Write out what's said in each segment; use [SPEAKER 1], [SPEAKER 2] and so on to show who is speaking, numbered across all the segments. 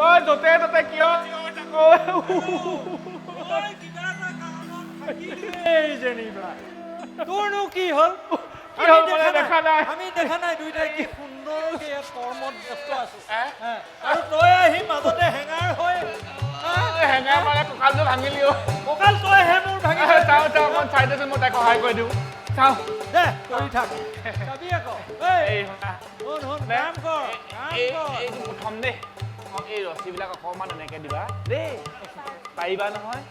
[SPEAKER 1] তই য'তে ত'তে কিয়
[SPEAKER 2] যেনিবা তোৰনো কি হ'ল
[SPEAKER 1] দেখা নাই
[SPEAKER 2] আমি দেখা নাই দুইটাই কি সুন্দৰকে কৰ্মত ব্যস্ত আছো আৰু তই আহি মাজতে হেঙাৰ হৈ
[SPEAKER 1] হেঙাৰ মানে কঁকালটো ভাঙিলি
[SPEAKER 2] কঁকাল তইহে মোৰ ভাঙি
[SPEAKER 1] চাওঁ চাওঁ অকণ চাই দেচোন মই তাইক সহায় কৰি দিওঁ চাওঁ
[SPEAKER 2] দে কৰি থাক চাবি আকৌ কাম কৰ
[SPEAKER 1] এইটো প্ৰথম দেই এই ৰছীবিলাক অকণমান এনেকৈ দিবা দেই পাৰিবা নহয়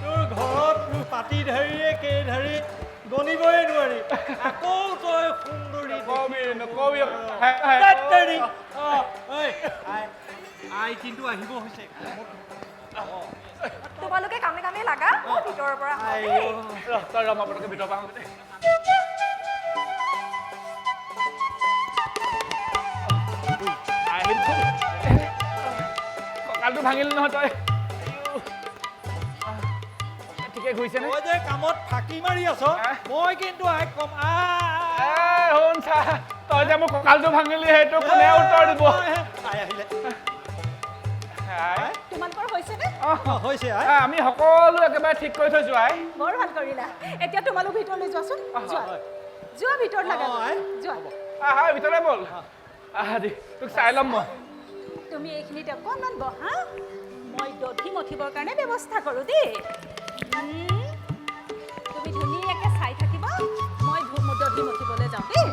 [SPEAKER 2] তোৰ ঘৰত পাতি ধাৰিয়ে কেই ধাৰি গণিবই নোৱাৰি আকৌ তই সুন্দৰী
[SPEAKER 1] নকবি
[SPEAKER 2] আই কিন্তু আহিব হৈছে
[SPEAKER 3] তোমালোকে কামে কামে লাগা ভিতৰৰ পৰা
[SPEAKER 1] তই ৰমা পটকে ভিতৰ পাওঁ কঁকালটো ভাঙিলি নহয় তই ঠিকে ঘূৰিছে নে
[SPEAKER 2] তই যে কামত ফাঁকি মাৰি আছ মই কিন্তু আই কম
[SPEAKER 1] শুন চা তই যে মোৰ কঁকালটো ভাঙিলি সেইটো কোনে উত্তৰ দিব
[SPEAKER 2] আহিলে
[SPEAKER 3] তোমালোকৰ হৈছেনে
[SPEAKER 2] হৈছে
[SPEAKER 1] আমি সকলো একেবাৰে ঠিক কৰি থৈছো আই
[SPEAKER 3] বৰ ভাল কৰিলা এতিয়া তোমালোক ভিতৰলৈ যোৱাচোন যোৱা ভিতৰত লাগা যোৱা
[SPEAKER 1] ভিতৰলৈ ব'ল তোক চাই ল'ম মই
[SPEAKER 3] তুমি এইখিনিতে অকণমান বহা মই দধি মঠিবৰ কাৰণে ব্যৱস্থা কৰোঁ দেই তুমি ধুনীয়াকৈ চাই থাকিবা মই দধি মঠিবলৈ যাওঁ দেই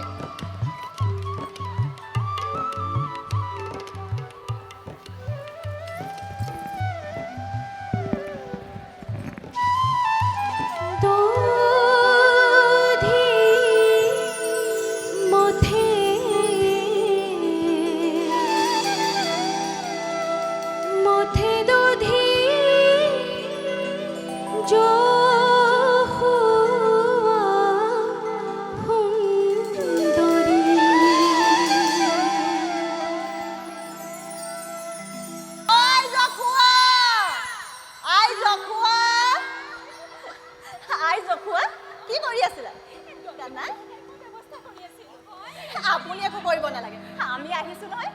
[SPEAKER 3] আপুনি একো কৰিব নালাগে আমি আহিছোঁ নহয়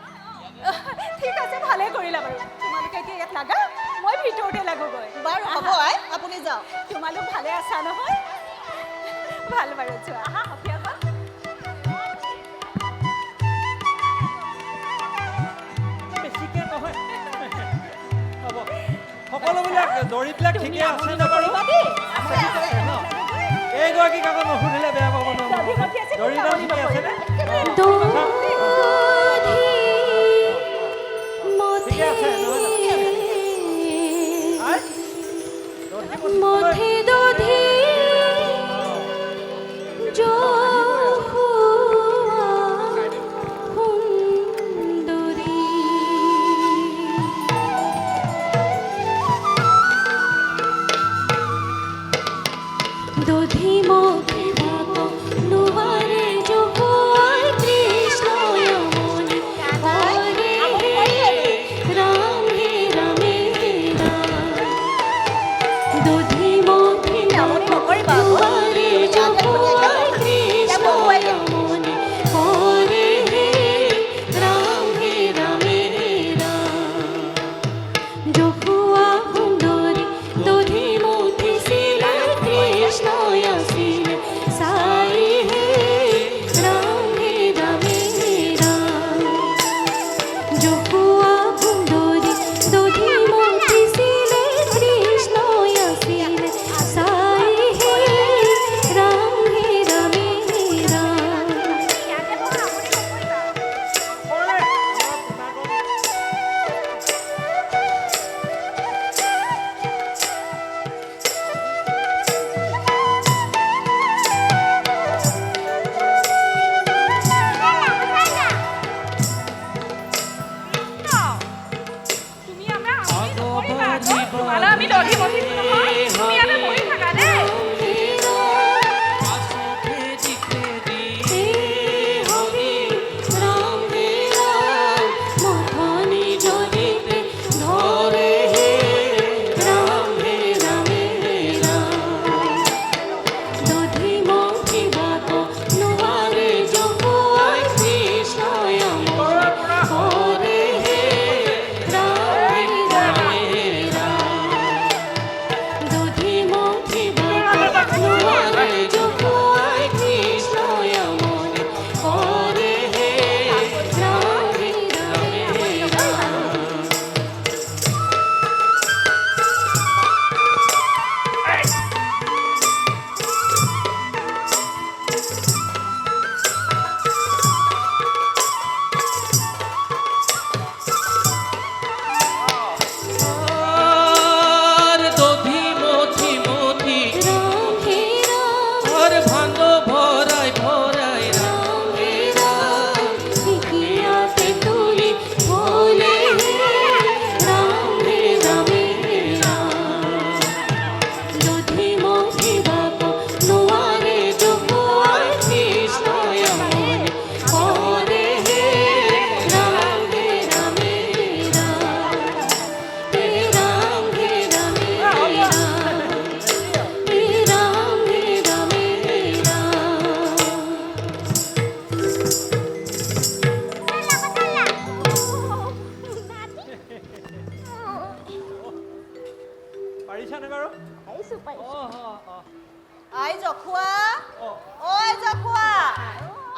[SPEAKER 3] ঠিক আছে ভালে কৰিলা বাৰু তোমালোকে এতিয়া ইয়াত লাগা মই ভিতৰতে লাগোগৈ বাৰু হ'ব আই আপুনি যাওক তোমালোক ভালে আছা নহয় ভাল বাৰু যোৱা আহা সফিয়া বা
[SPEAKER 2] বেছিকে নহয় হ'ব সকলোবিলাক দড়িবিলাক ঠিকে আছে নে বাৰু এইগৰাকীক আকৌ নুসুধিলে বেয়া পাব নহয় দড়িডাল ঠিকে আছেনে ঠিকে আছে
[SPEAKER 4] দধি মঠে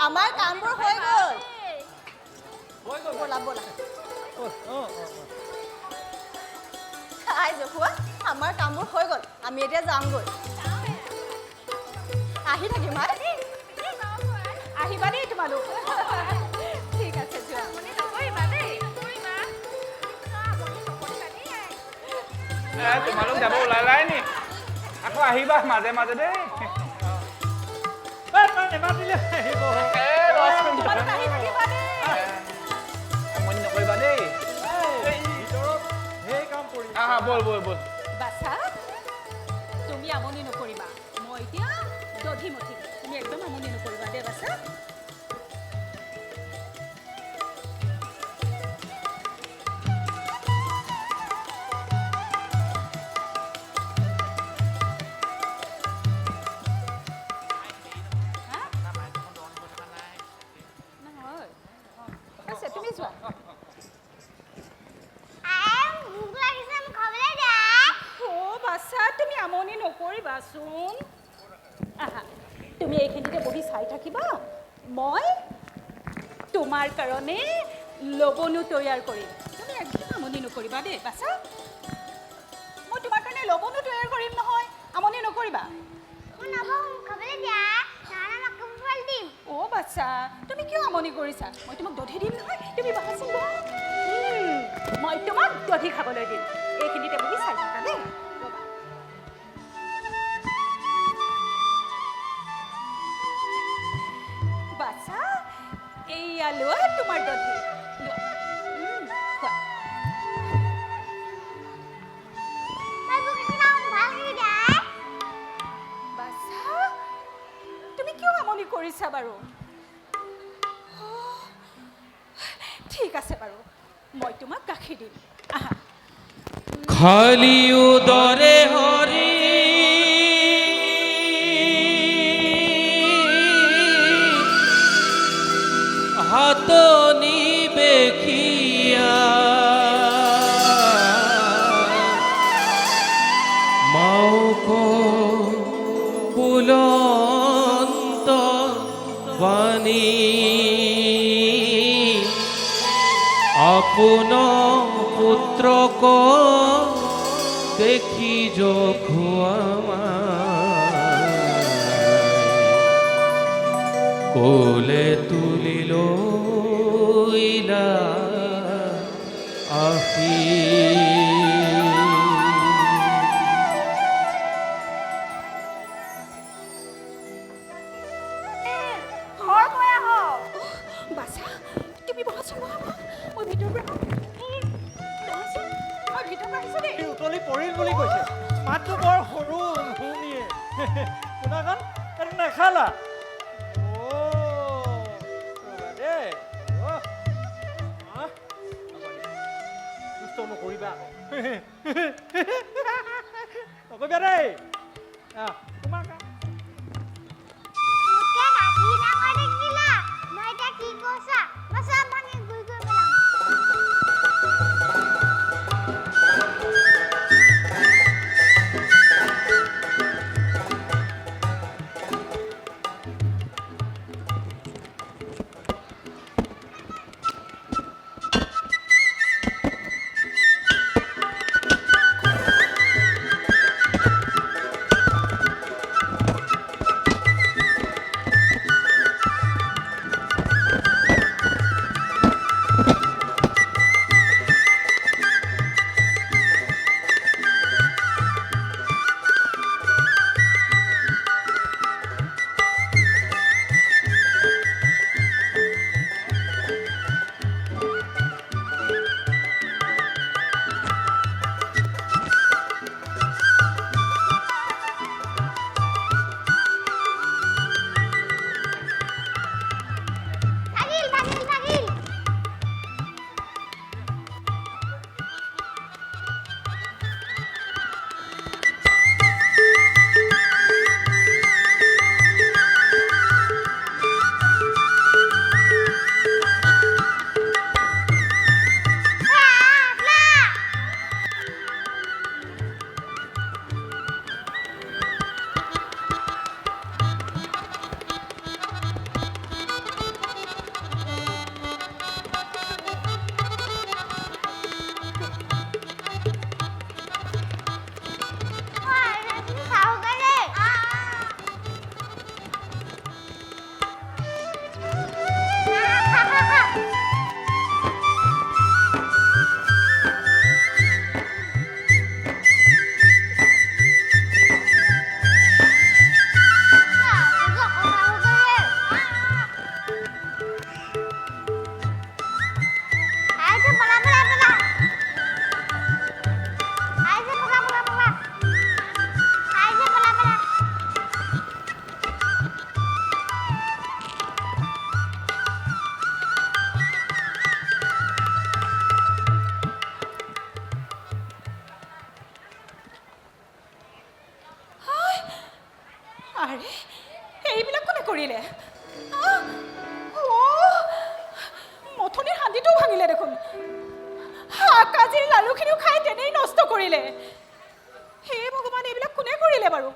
[SPEAKER 3] আমাৰ কামবোৰ হৈ গ'ল ব'লা ব'লা আই জখুৱা আমাৰ কামবোৰ হৈ গ'ল আমি এতিয়া যাওঁগৈ আহি থাকিম আহিবা দেই তোমালোক ঠিক আছে যোৱা
[SPEAKER 1] তোমালোক যাব ওলালাই নি আকৌ আহিবা মাজে মাজে দেই
[SPEAKER 2] নেমাতিলে আহিব
[SPEAKER 3] তোমালোক আহি থাকিবা দেই
[SPEAKER 1] আমনি নকৰিবা দেই
[SPEAKER 2] ভিতৰত সেই কাম কৰি
[SPEAKER 1] বল বল বল
[SPEAKER 3] বাছা তুমি আমনি নকৰিবা মই এতিয়া দধি মঠিম তুমি একদম আমনি নকৰিবা দেই বাছা তুমি যোৱা বাচ্চা তুমি আমনি নকৰিবাচোন আহা তুমি এইখিনিতে বহি চাই থাকিবা মই তোমাৰ কাৰণে লবণো তৈয়াৰ কৰিম তুমি একদম আমনি নকৰিবা দেই বাচ্চা মই তোমাৰ কাৰণে লবণো তৈয়াৰ কৰিম নহয় আমনি নকৰিবা বাচ্চা তুমি কিয় আমনি কৰিছা মই তোমাক দধি দিম নহয় তুমি বাহাচোন মই তোমাক দধি খাবলৈ দিম এইখিনিতে বহি চাই থাকা দেই বাচ্চা এইয়া লোৱা তোমাৰ দধি বাচ্চা তুমি কিয় আমনি কৰিছা বাৰু ঠিক আছে বাৰু মই তোমাক গাখীৰ দিম আহা
[SPEAKER 4] খালি উদরে হরি হাত নিবে খিয়া মাউক বুলন্ত বাণী আপন পুত্রক দেখি যখুয়া কোলে তুলিল আহি
[SPEAKER 3] বাচ্চা তুমি বহাচোন বহা মই ভিতৰৰ পৰা মই ভিতৰৰ পৰা আহিছোঁ দেই
[SPEAKER 2] উতলি পৰিল বুলি কৈছে মাতটো বৰ সৰু শুনিয়ে শুনাখন এইটো নেখালা দেই দুষ্ট নকৰিবা নকৰিবা দেই তোমাৰ
[SPEAKER 3] মথনিৰ হান্দিটোও ভাঙিলে দেখোন আকাজিৰ লালুখিনিও খাই তেনেই নষ্ট কৰিলে হে ভগৱান এইবিলাক কোনে কৰিলে বাৰু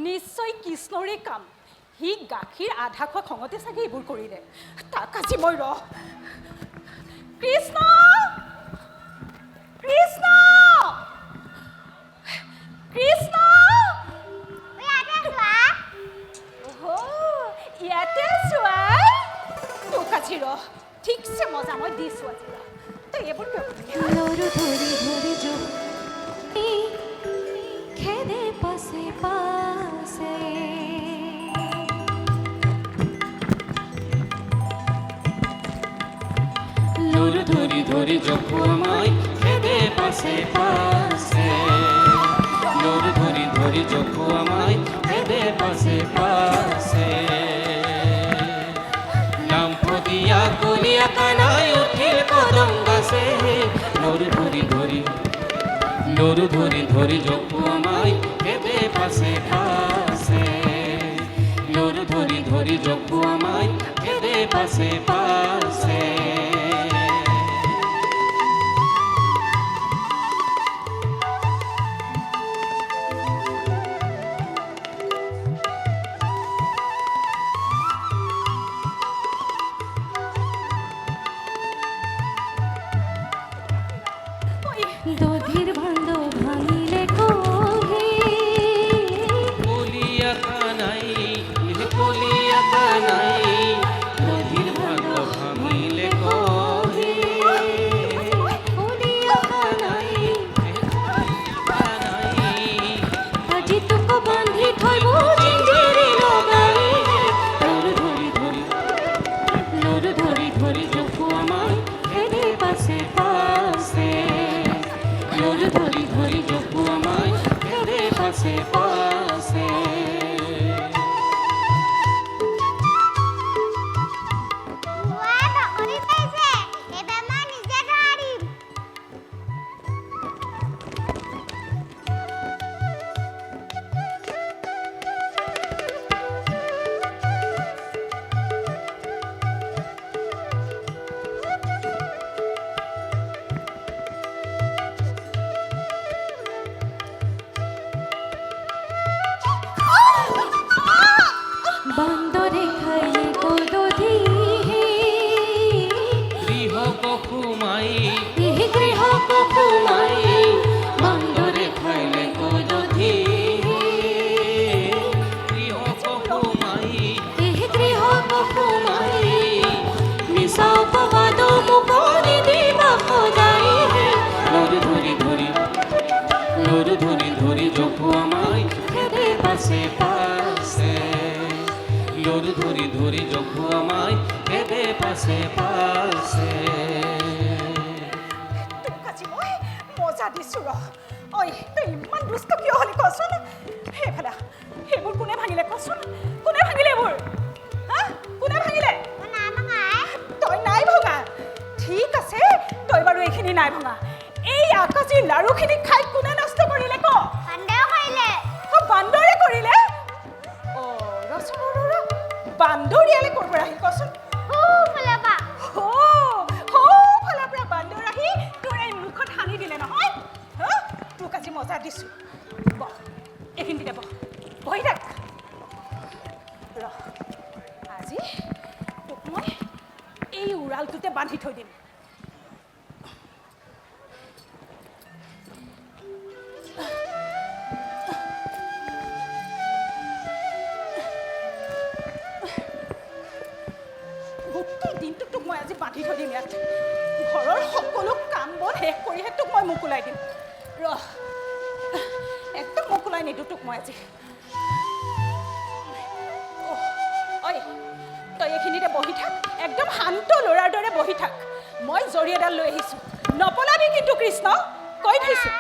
[SPEAKER 3] নিশ্চয় কৃষ্ণৰে কাম সি গাখীৰ আধা খোৱা খঙতে চাগে এইবোৰ কৰিলে তাক আজি মই কৃষ্ণ কৃষ্ণ কৃষ্ণ ইয়াতে চোৱাই তোক আজি ঠিকছে মজা মই দিছোঁ আজি তই এইবোৰ
[SPEAKER 5] লৰু ধৰি ধৰি খেদে পাছে পাছে
[SPEAKER 4] লৰু ধৰি ধৰি জখুৱাই খেদে পাছে পাছে লৰু ধৰি ধৰি জখুৱাই খেদে পাছে পাছে লাম্পদিয়া কলিয়া কানাই উঠিল কদম গাছে লৰু ধৰি ধৰি জখুৱাই খেদে পাছে পাছে লৰু ধৰি জখুৱাই খেদে পাছে পাছে
[SPEAKER 5] দধির বন্ধ ভাঙিলে কহে
[SPEAKER 4] কলিয়া কানাই দধির ভাঙ ভাঙিলে কহে
[SPEAKER 5] কলিয়া কানাই
[SPEAKER 4] কানাই
[SPEAKER 5] আজি তোক বান্ধি থইব জিঞ্জিৰি লগাই
[SPEAKER 4] লৰু ধৰি জখুৱাই খেদে পাছে পাছে লৰু ধৰি জখুৱাই খেদে পাছে পাছে
[SPEAKER 5] বান্দরে খাইয়ে কদধি
[SPEAKER 4] গৃহ কখুমাই
[SPEAKER 5] এই গৃহ কখুমাই
[SPEAKER 4] বান্দরে খাইলে কদধি গৃহ কখুমাই
[SPEAKER 5] এই গৃহ কখুমাই মিছা অপবাদ মুখনি দিবা সদাই
[SPEAKER 4] লৰু ধৰি জখুৱাই খেদে পাছে পাছে লৰু ধৰি জখুৱাই খেদে পাছে পাছে
[SPEAKER 3] তোক আজি মই মজা দিছোঁ ঐ তই ইমান দুষ্ট কিয় হ'লি কচোন সেইফালে সেইবোৰ কোনে ভাঙিলে কচোন কোনে ভাঙিলে এইবোৰ হা কোনে ভাঙিলে তই নাই ভঙা ঠিক আছে তই বাৰু এইখিনি নাই ভঙা এই আকাশীৰ লাৰুখিনি খাই কোনে নষ্ট কৰিলে ক বান্দৰে কৰিলে বান্দৰীয়ালে ক'ৰ পৰা আহিল কচোন ফালৰ পৰা বান্দৰ আহি তোৰ এই মুখত সানি দিলে নহয় হা তোক আজি মজা দিছোঁ বহ এইখিনিতে বহি থাক আজি তোক মই এই উৰালটোতে বান্ধি থৈ দিম গোটেই দিনটো তোক মই আজি বান্ধি থৈ দিম ইয়াত ঘৰৰ সকলো কাম বন শেষ কৰিহে তোক মই মোকোলাই দিম একদম মোকোলাই নিদিওঁ তোক মই আজি ঐ তই এইখিনিতে বহি থাক একদম শান্ত ল'ৰাৰ দৰে বহি থাক মই জৰি এডাল লৈ আহিছোঁ নপলাবি কিন্তু কৃষ্ণ কৈ থৈছোঁ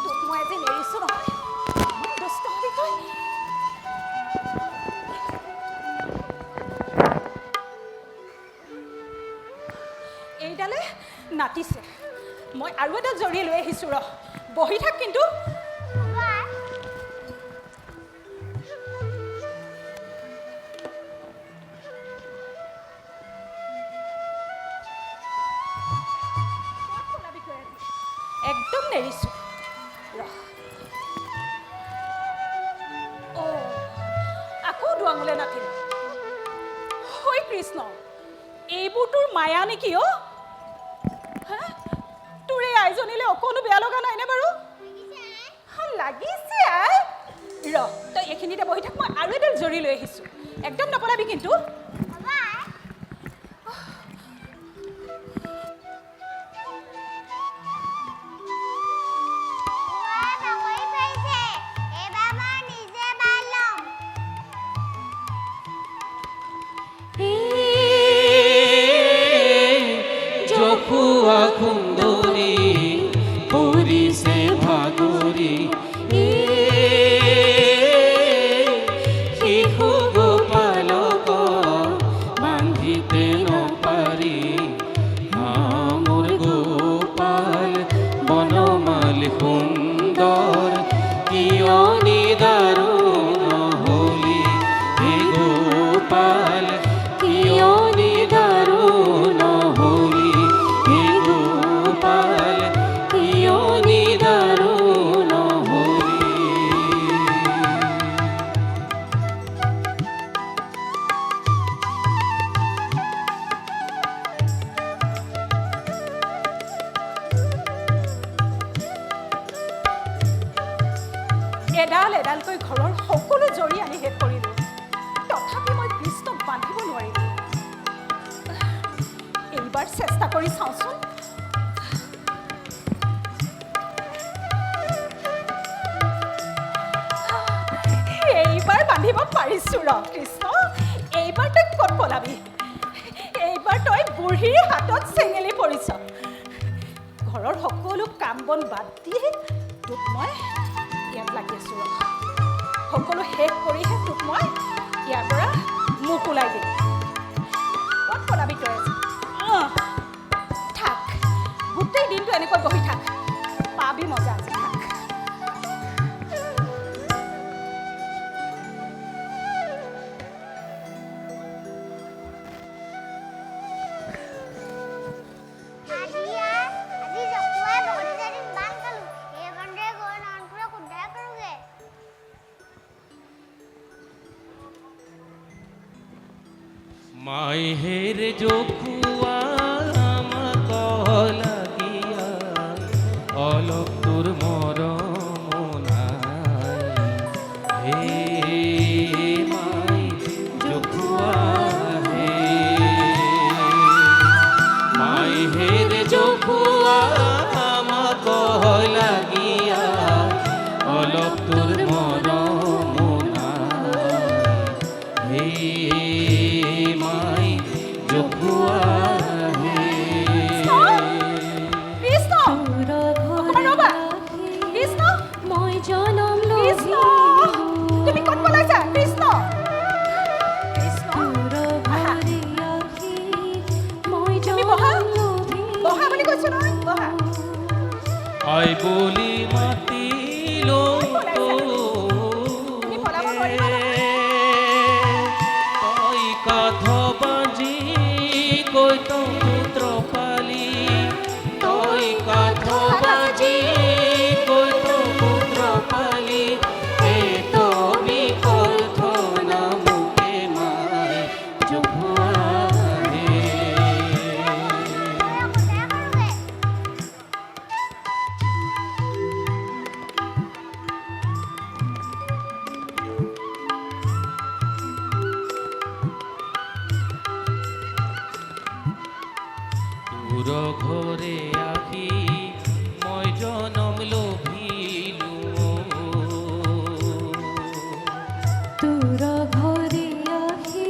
[SPEAKER 3] তোক মই আজি নেৰিছোঁ নহয় দুষ্ট হবি তই নাতিছে মই আৰু এটা জৰি লৈ আহিছোঁ ৰ বহি থাক কিন্তু একদম নেৰিছোঁ আকৌ দুৱাঙলৈ নাথিল হৈ কৃষ্ণ এইবোৰ তোৰ মায়া নেকি অ' তোৰ এই আইজনীলে অকণো বেয়া লগা নাইনে বাৰু লাগিছে আই ৰ তই এইখিনিতে বহি থাক মই আৰু এডাল জৰি লৈ আহিছোঁ একদম নপলাবি কিন্তু
[SPEAKER 4] জখুয়া সুন্দরী পৰিছে ভাগৰি শিশু গোপালক বান্ধিতে নপাৰি মোৰ গোপাল বনমাল সুন্দৰ কিয় নিদাৰুণ হলি হে গোপাল কিয় নিদাৰুণ হলি হে গোপাল কিয় নিদাৰুণ হলি
[SPEAKER 3] এডাল এডালকৈ ঘৰৰ সকলো জৰি আনি শেষ কৰিলোঁ তথাপি মই কৃষ্ণক বান্ধিব নোৱাৰিলোঁ এইবাৰ চেষ্টা কৰি চাওঁচোন এইবাৰ বান্ধিব পাৰিছোঁ ৰ কৃষ্ণ এইবাৰ তই ক'ত পলাবি এইবাৰ তই বুঢ়ীৰ হাতত চেঙেলি পৰিছ ঘৰৰ সকলো কাম বন বাদ দি তোক মই ইয়াত লাগি আছোঁ ৰ সকলো শেষ কৰিহে তোক মই ইয়াৰ পৰা মোক ওলাই দিম ক'ত পলাবি তই থাক গোটেই দিনটো এনেকৈ বহি থাক পাবি মজা আজি থাক
[SPEAKER 4] মাইহের জখুয়া আমাক লাগিয়া অলপ তোর মরম নাই হে মাই জখুয়া হে মাইহের জখুয়া আমাক লাগিয়া অলপ তোর মরম নাই হে মাই জখুয়া হে
[SPEAKER 3] কৃষ্ণ অকণমান ৰ'বা কৃষ্ণ
[SPEAKER 5] মই জনম
[SPEAKER 3] কৃষ্ণ তুমি ক'ত পলাইছা কৃষ্ণ কৃষ্ণ আহা
[SPEAKER 5] মই
[SPEAKER 3] তুমি বহা বহা বুলি কৈছো নহয় বহা
[SPEAKER 4] আই বলি মাতিলো
[SPEAKER 3] তুমি পলাব নোৱাৰিবা নহয়
[SPEAKER 4] তই কাঠ বাজি কৈ তো পুত্ৰ পালি তই কাঠ বাজি কৈ তো পুত্ৰ পালি হে তুমি কল্পনা মুকে মাই জখুয়া হে তোর ঘরে আহি মই জনম লোভিলু
[SPEAKER 5] তোৰ ঘৰে আহি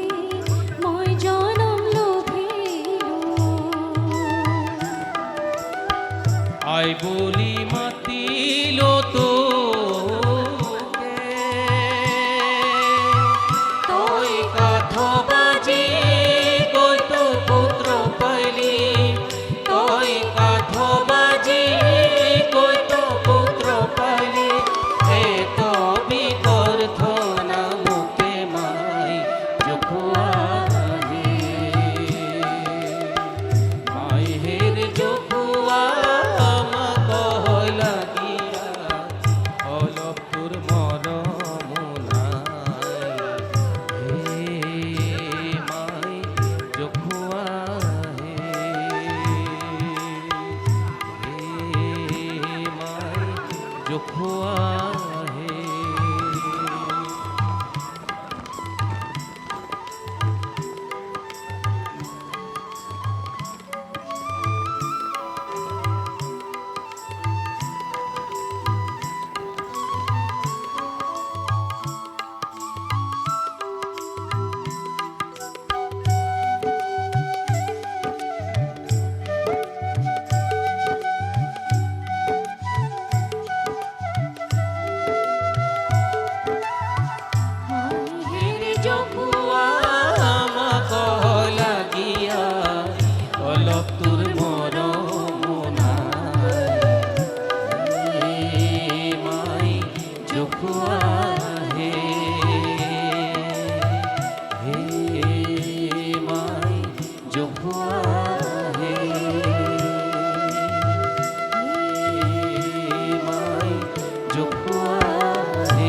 [SPEAKER 5] মই জনম লোভিলোঁ
[SPEAKER 4] আই বলি মাতিলো তোকে তই কাঠ বাজি কৈ তো পুত্ৰ পাইলি তই জোপোৱাহে মাই জোপোৱাহে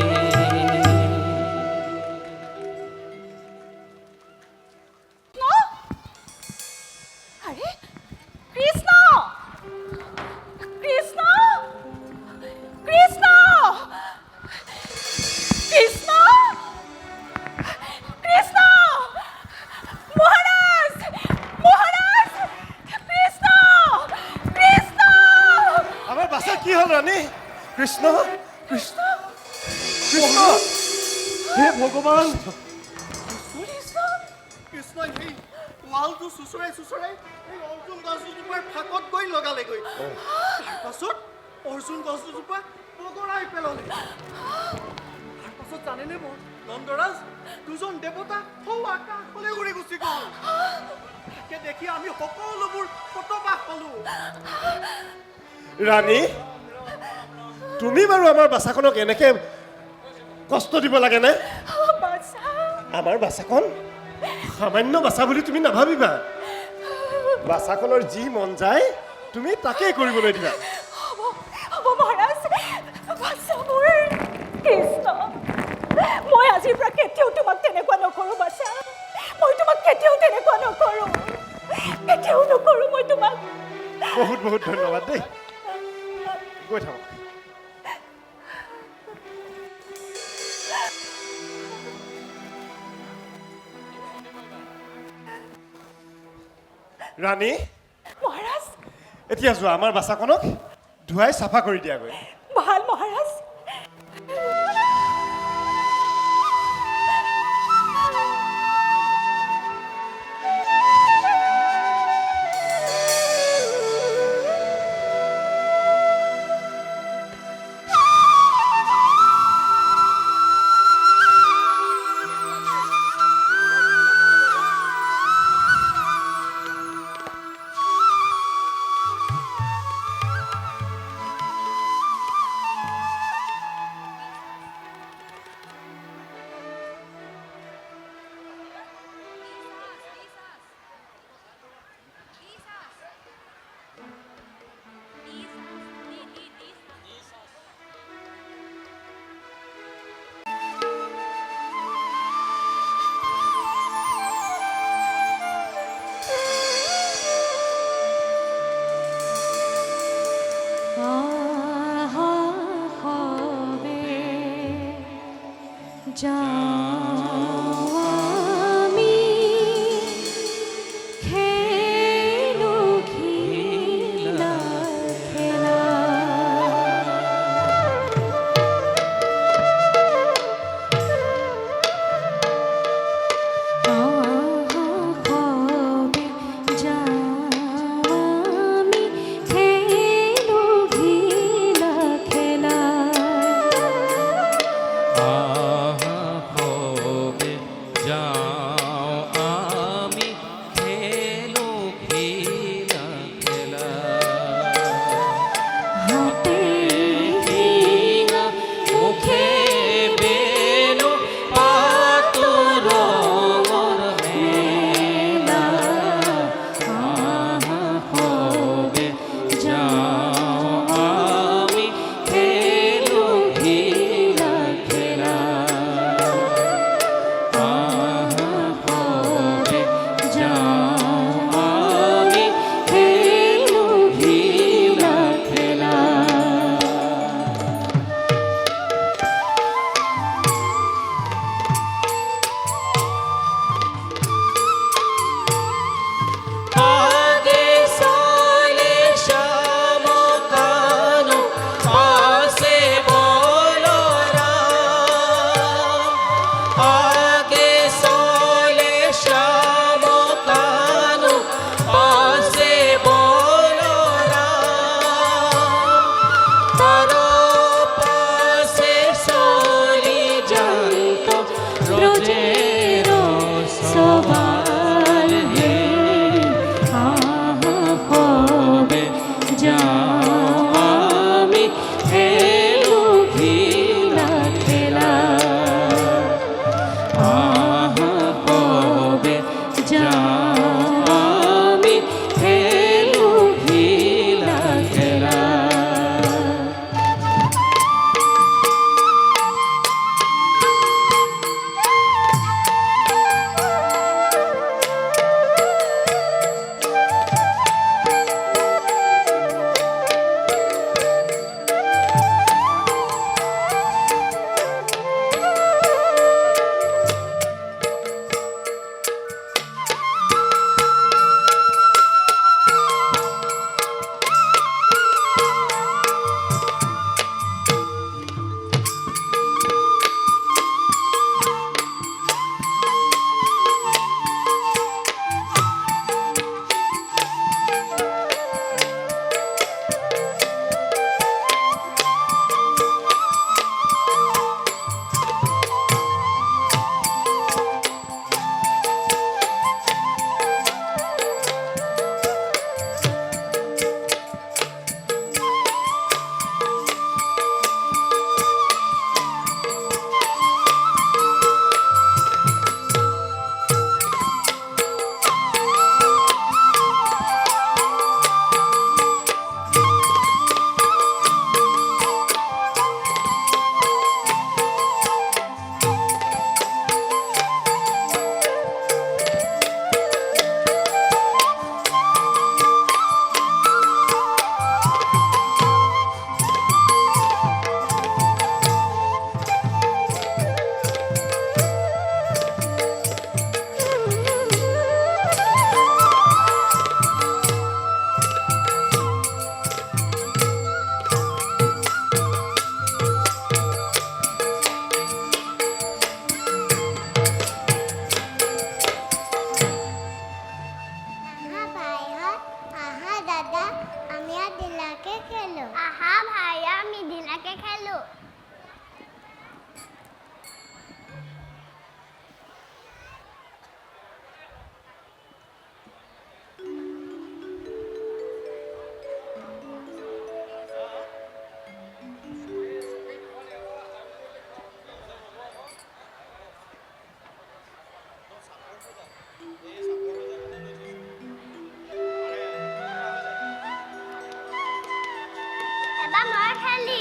[SPEAKER 3] আরে কৃষ্ণ কৃষ্ণ কৃষ্ণ কৃষ্ণ কৃষ্ণ মহারাজ মহারাজ কৃষ্ণ কৃষ্ণ
[SPEAKER 2] আমার বাচ্চা কি হল রানী কৃষ্ণ কৃষ্ণ কৃষ্ণ হে ভগৱান
[SPEAKER 6] কৃষ্ণ সেই ৱালটো চুচৰাই চুচৰাই এই অৰ্জুন গছজোপাৰ ফাকত গৈ লগালেগৈ তাৰপাছত অৰ্জুন গছজোপা বগৰাই পেলালে তাৰপাছত জানেনে মোৰ নন্দৰাজ দুজন দেৱতা সৌ আকাশলৈ উৰি গুচি গ'ল তাকে দেখি আমি সকলোবোৰ হতবাক হ'লোঁ
[SPEAKER 2] ৰাণী তুমি বাৰু আমাৰ বাচ্চাখনক এনেকে কষ্ট দিব লাগেনে
[SPEAKER 3] বাছা
[SPEAKER 2] আমাৰ বাচ্চাখন সামান্য বাচ্চা বুলি তুমি নাভাবিবা বাচ্চাখনৰ যি মন যায় তুমি তাকেই কৰিবলৈ দিবা
[SPEAKER 3] হ'ব মহাৰাজ বাছা মোৰ কৃষ্ণ মই আজিৰ পৰা কেতিয়াও তোমাক তেনেকুৱা নকৰোঁ বাছা মই তোমাক কেতিয়াও তেনেকুৱা নকৰোঁ কেতিয়াও নকৰোঁ মই তোমাক
[SPEAKER 2] বহুত বহুত ধন্যবাদ দেই গৈ থাকক ৰাণী
[SPEAKER 3] মহাৰাজ
[SPEAKER 2] এতিয়া যোৱা আমাৰ বাচ্চাখনক ধুৱাই চাফা কৰি দিয়াগৈ
[SPEAKER 3] ভাল মহাৰাজ
[SPEAKER 5] খেলি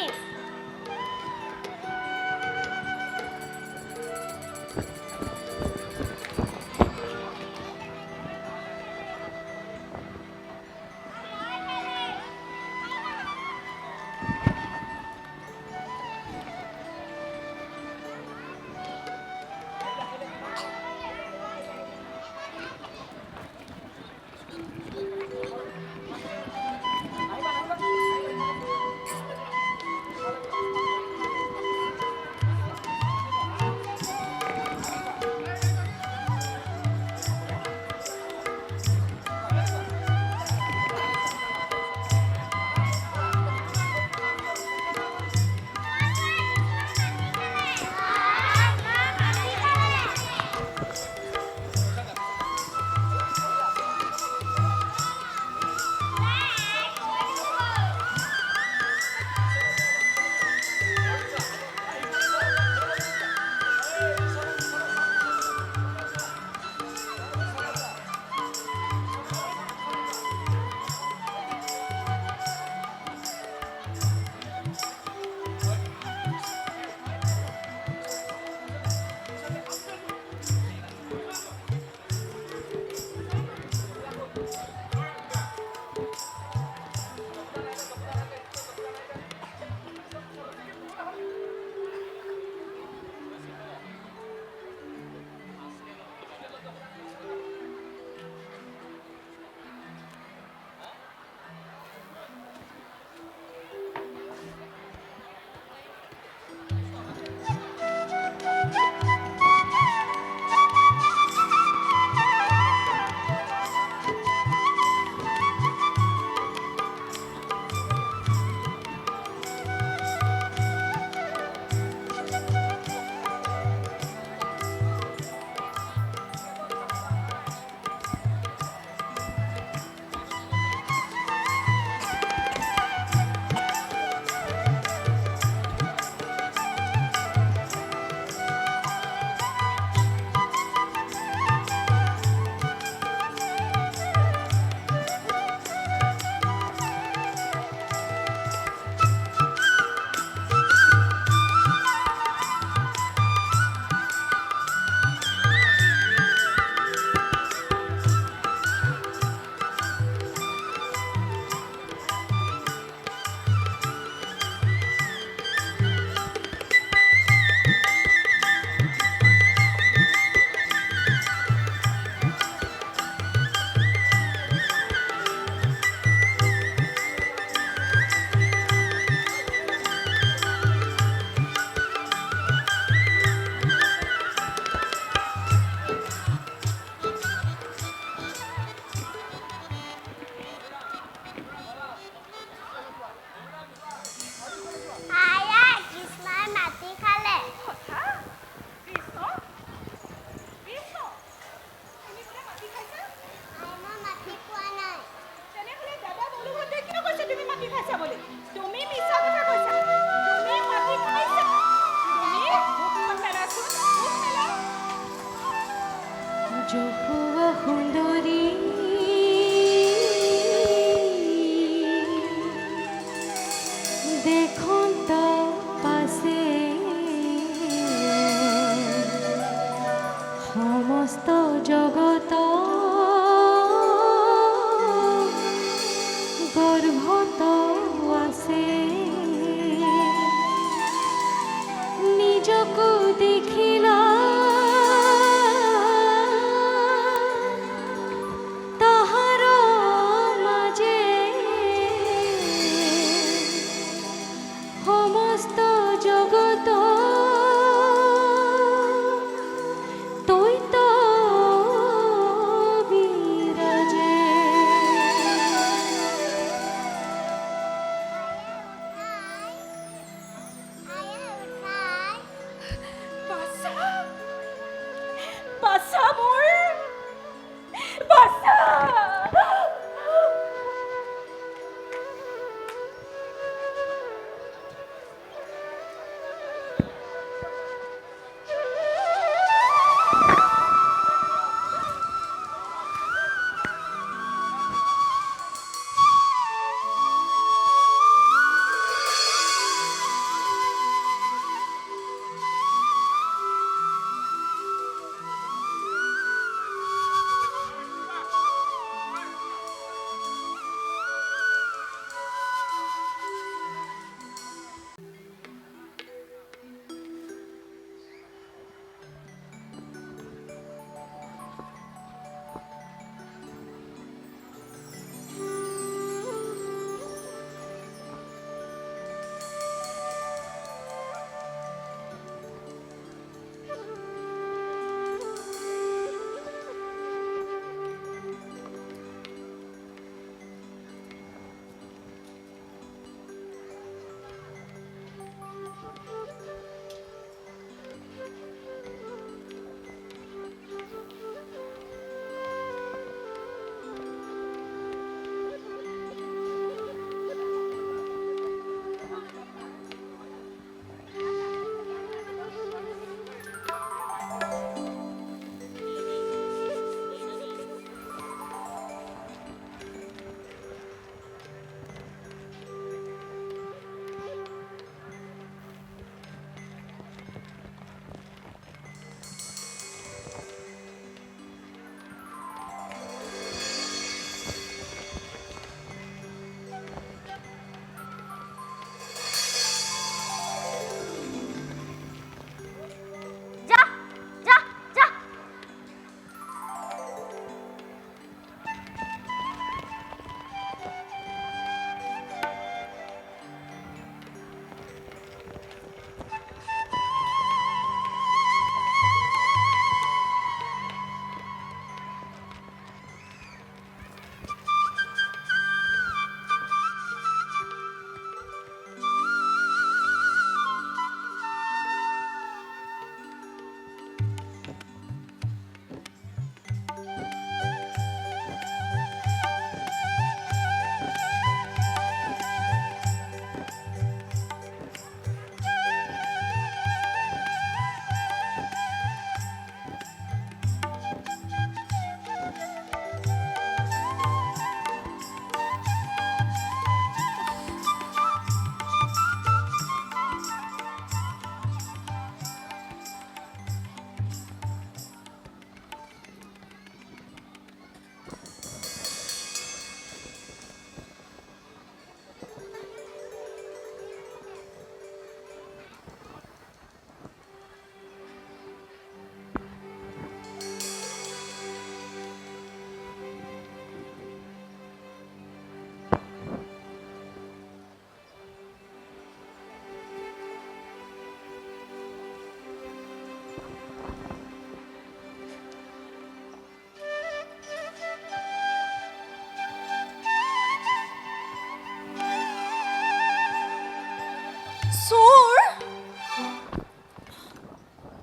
[SPEAKER 3] চোৰ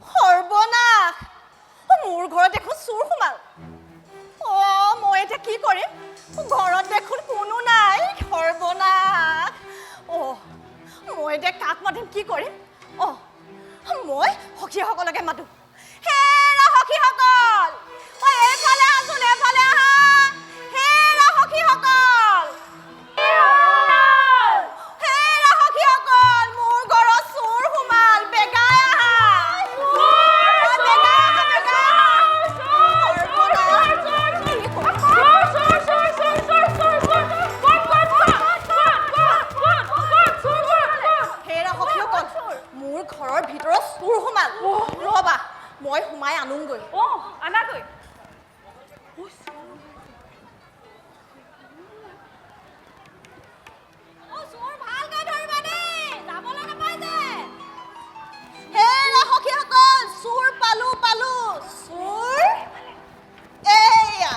[SPEAKER 3] সৰ্বনাশ মোৰ ঘৰত দেখোন চোৰ সোমাল মই এতিয়া কি কৰিম ঘৰত দেখোন কোনো নাই সৰ্বনাশ মই এতিয়া কাক মাতিম কি কৰিম মই সখীসকলকে মাতো হেৰা সখীসকল এইফালে আছোন এইফালে আহা হেৰা সখীসকল হেৰা সখীসকল মোৰ ঘৰত চোৰ সোমাল বেগাই আহা মোৰ ঘৰৰ ভিতৰত চোৰ সোমাল ৰবা মই সোমাই আনোগৈ আনাগৈ হেৰা সখীসকল চোৰ পালো পালো চোৰ এয়া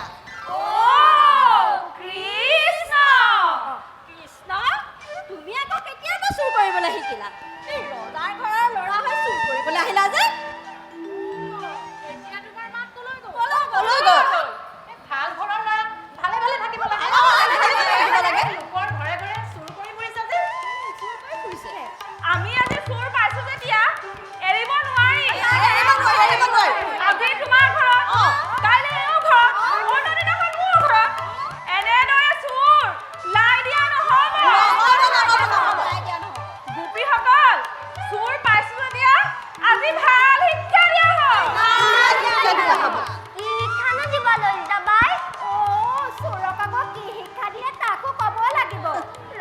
[SPEAKER 3] কৃষ্ণ কৃষ্ণ তুমি আকৌ কেতিয়াবা চুৰ কৰিবলৈ শিকিলা এই ৰজাৰ ঘৰৰ ল'ৰা হৈ চুৰ কৰিবলৈ আহিলা যে এতিয়া তোমাৰ মাত কলৈ গ'ল ভাল ঘৰৰ ল'ৰা ভালে ভালে থাকিব লাগে লোকৰ ঘৰে ঘৰে চুৰ কৰি ফুৰিছা যে চুৰ কৰি ফুৰিছে আমি আজি চুৰ পাইছো যেতিয়া এৰিব নোৱাৰি আজি তোমাৰ ঘৰত কাইলৈ এওঁ ঘৰত অন্যদিনাখন মোৰ ঘৰত এনেদৰে চুৰ লাই দিয়া নহ'ব গোপীসকল চুৰ পাইছো যেতিয়া আজি ভাল শিক্ষা দিয়া হয় কি শিক্ষানো দিব ললিতা বাই চোৰক আকৌ কি শিক্ষা দিয়ে তাকো ক'ব লাগিব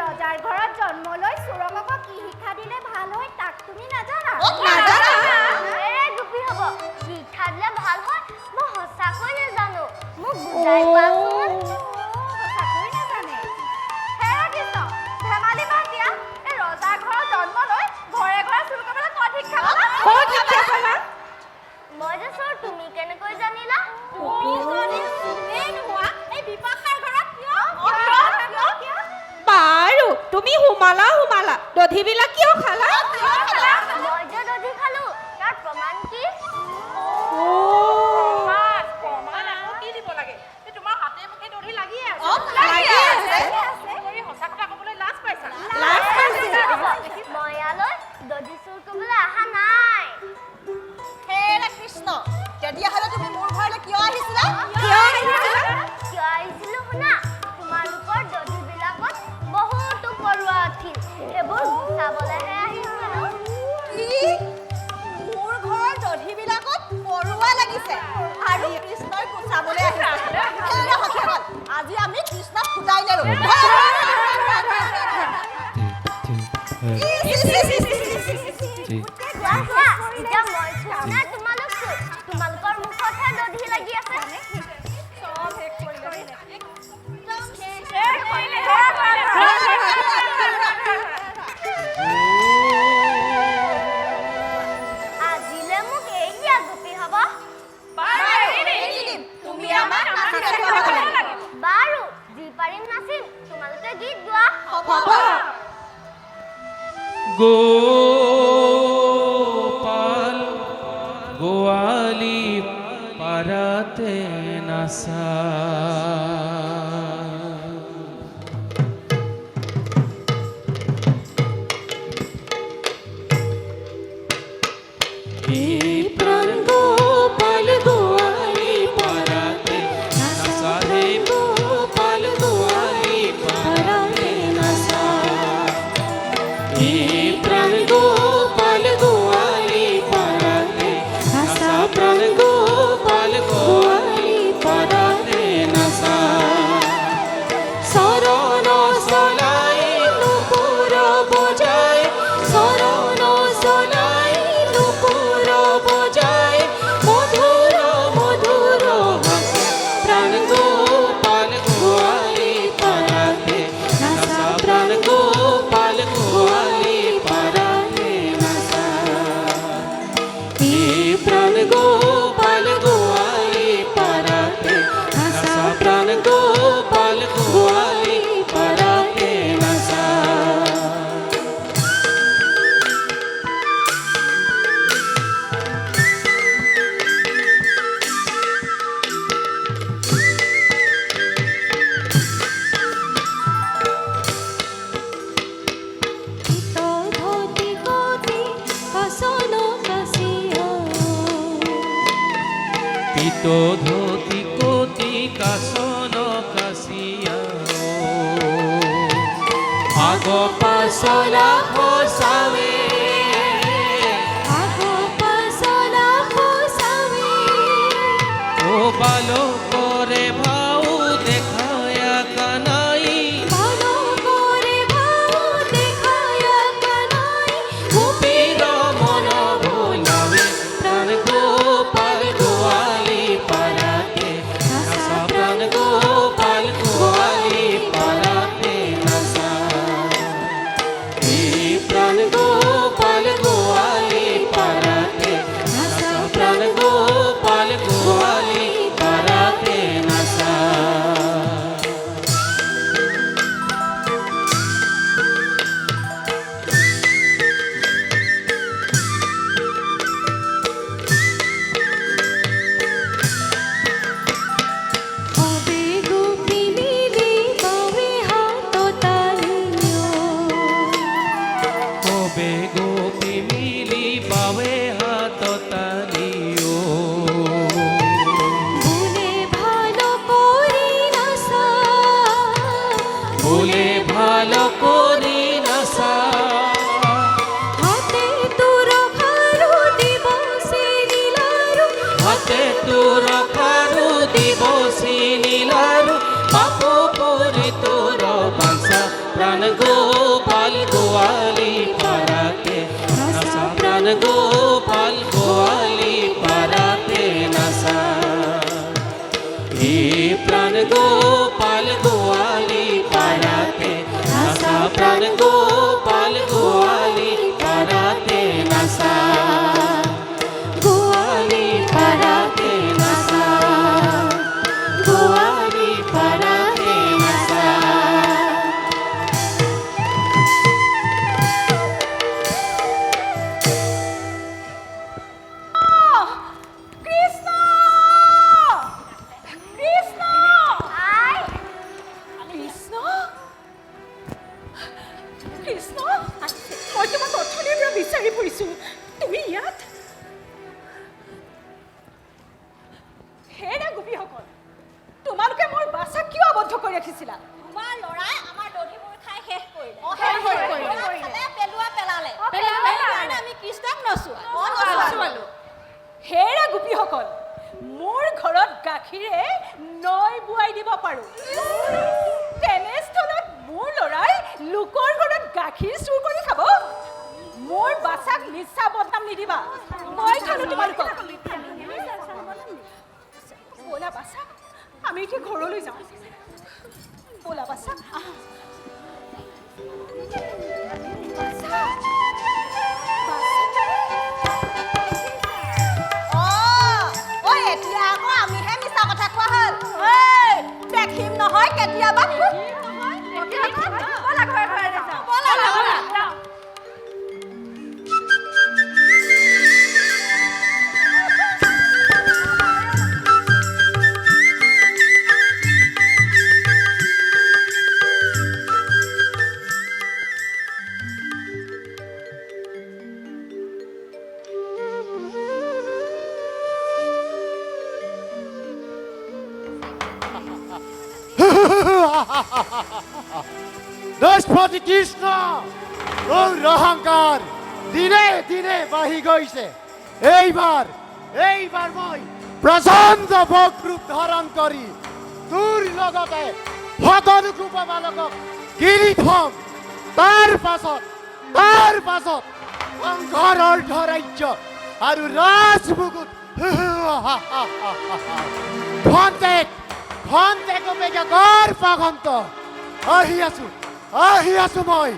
[SPEAKER 3] ৰজাৰ ঘৰত জন্ম লৈ চোৰক আকৌ কি শিক্ষা দিলে ভাল হয় তাক তুমি নাজানা গোপী হ'ব শিক্ষা দিলে ভাল হয় মই সঁচাকৈ নাজানো মোক বুজাই কোৱাচোন সঁচাকৈ নাজানে হেৰা কৃষ্ণ ধেমালি বাদ দিয়া এই ৰজাৰ ঘৰত জন্ম লৈ ঘৰে ঘৰে চুৰ কৰিবলৈ ক'ত শিক্ষা পালা মই যে চোৰ তুমি কেনেকৈ জানিলা
[SPEAKER 7] বাৰু তুমি সোমালা দধিবিলাক কিয় খালা
[SPEAKER 3] মই যে দধি খালো তাৰ প্ৰমাণ কি
[SPEAKER 7] প্ৰমাণ আকৌ কি দিব লাগে তোমাৰ হাতে মুখে দধি লাগি আছে সঁচা কথা ক'বলৈ লাজ পাইছা
[SPEAKER 3] মই ইয়ালৈ দধি চুৰ কৰিবলৈ অহা নাই হেৰা কৃষ্ণ তেতিয়াহ'লে তুমি মোৰ ঘৰলৈ কিয় আহিছিলা কিয় আহিছিলো শুনা তোমালোকৰ দধিবিলাকত বহুতো পৰুৱা উঠিল সেইবোৰ গুচাবলৈহে আহিছিলো মোৰ ঘৰৰ দধিবিলাকত পৰুৱা লাগিছে আৰু কৃষ্ণই গুচাবলৈ আহিছে আজি আমি কৃষ্ণক ফুটাই নেৰো তোমালোকৰ মুখতহে দধি লাগি আছে আজিলে মোক এই দিয়া গোপী হ'ব তুমি আমাক বাৰু যি পাৰিম নাচিম তোমালোকে গীত গোৱা
[SPEAKER 4] গোপাল গোৱালি পাৰাতে নাচা
[SPEAKER 5] प्राण गोपाल गोवाली पाराते
[SPEAKER 4] নাচা হে
[SPEAKER 5] गोपाल गोवाली पाराते नसा
[SPEAKER 4] प्राण
[SPEAKER 5] गोपाल गोवाली पाराते नसा प्राण गोपाल गोवाली पाराते नसा
[SPEAKER 4] দধতি কোটি কাসন কাশিয়া আগ পাছলা খসাৱে
[SPEAKER 5] আগো পাছলা খসাৱে
[SPEAKER 4] ও বালকৰে ভাও দেখায়া কানাই
[SPEAKER 5] ভালো করে ভাও দেখায়া কানাই
[SPEAKER 4] গোপীৰ মন ভোলাৱে প্ৰাণ গোপাল গোৱালি পাৰাতে নাচা প্ৰাণ গোপাল গোৱালি পাৰাতে নাচা এই প্ৰাণ গোপাল গোৱালি পাৰাতে নাচা প্ৰাণ গোপাল গোৱালি পাৰাতে নাচা
[SPEAKER 5] হবে গোপী মিলি বাৱে হাত তালিও
[SPEAKER 4] কবে গোপী মিলি বাৱে হাত তালিও
[SPEAKER 5] ভুলে ভালো করে নাচা
[SPEAKER 4] ভুলে ভালো করি নাচা
[SPEAKER 5] হাতে তোর খারু দিব নীলারু
[SPEAKER 4] হাতে তোর কারু দিবসী নীলারু বাপু পরি তোর বাঞ্ছা প্রাণ গোপাল গোয়ালি পারাতে নাচা প্রাণ গোপাল গোয়ালি পারাতে নাচা হে প্রাণ গোপাল গোয়ালি পারাতে নাচা প্রাণ গোপাল গোয়ালি পারাতে নাচা
[SPEAKER 5] গোয়ালি পারাতে নাচা গোয়ালি পারাতে নাচা
[SPEAKER 3] কৃষ্ণ কৃষ্ণ আই কৃষ্ণ কৃষ্ণ মই তোমাক অথনিৰ পৰা বিচাৰি ফুৰিছো তুমি ইয়াত হেৰা গোপীসকল তোমালোকে মোৰ বাছাক কিয় আবদ্ধ কৰি ৰাখিছিলা
[SPEAKER 7] তোমাৰ ল'ৰাই আমাৰ দধিবোৰ খাই শেষ কৰিলে
[SPEAKER 3] শেষ কৰিলে।
[SPEAKER 7] খালে, পেলোৱা পেলালে
[SPEAKER 3] পেলালে।
[SPEAKER 7] সেইকাৰণে আমি কৃষ্ণক নচোৱা
[SPEAKER 3] নচোৱালো। হেৰা গোপীসকল মোৰ ঘৰত গাখীৰে নৈ বোৱাই দিব পাৰোঁ তেনেস্থলত মোৰ ল'ৰাই লোকৰ ঘৰত গাখীৰ চুৰ কৰি খাব মোৰ বাছাক মিছা বদনাম নিদিবা মই খালো তোমালোকক ব'লা বাছা আমি এতিয়া ঘৰলৈ যাওঁ ব'লা বাছা এতিয়া আকৌ আমিহে মিছা কথা কোৱা হ'ল দেখিম নহয় কেতিয়াবা ব'লা ঘৰে ঘৰে যাওঁ ব'লা ব'লা
[SPEAKER 2] দশপতি কৃষ্ণ তোৰ অহংকাৰ দিনে দিনে বাঢ়ি গৈছে এইবাৰ মই প্ৰচণ্ড বক্ৰূপ ধাৰণ কৰি তোৰ লগতে সকলো গোপবালকক গিৰি থম তাৰ পাছত সংঘৰ অৰ্ধৰাজ্য আৰু ৰাজমুকুট খন্তেক অপেক্ষা কৰ পাগন্ত আহি আছো মই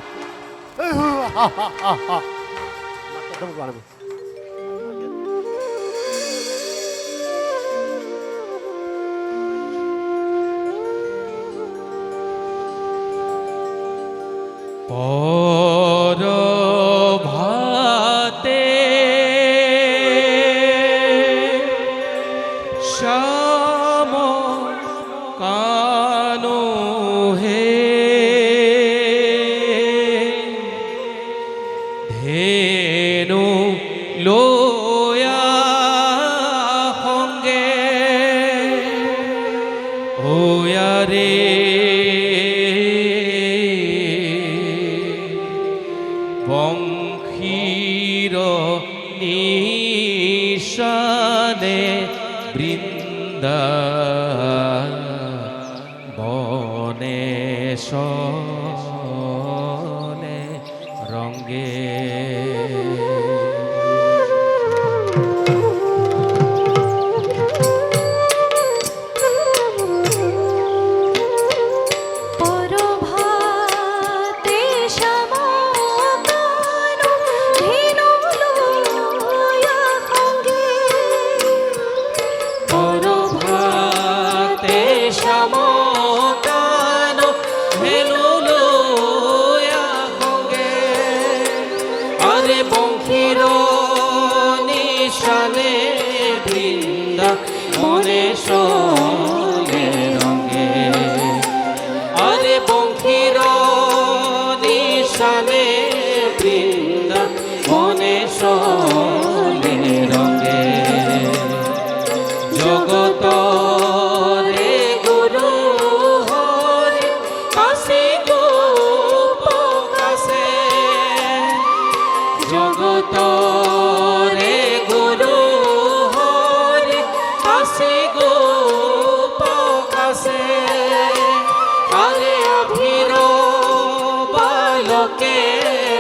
[SPEAKER 4] পর ভাতে শ্যাম কানো হে ধেনু লোয়া সঙ্গে আরে বংশীর নিশানে বৃন্দা বনেশনে রঙ্গে
[SPEAKER 5] পরভাতে সমকানু ধেনু লয়া সঙ্গে
[SPEAKER 4] পরভাতে সমকানো হেনু লয়া সঙ্গে আরে বংশীর নিশানে বৃন্দা মনে সঙ্গে রঙ্গে আরে বংশীর নিশানে বৃন্দা মনে সঙ্গে রঙ্গে জগত রে গুরু হরে কাশী গোপকাশে জগত রে গুরু হরে কাশী গোপকাশে আরে অভির বালকে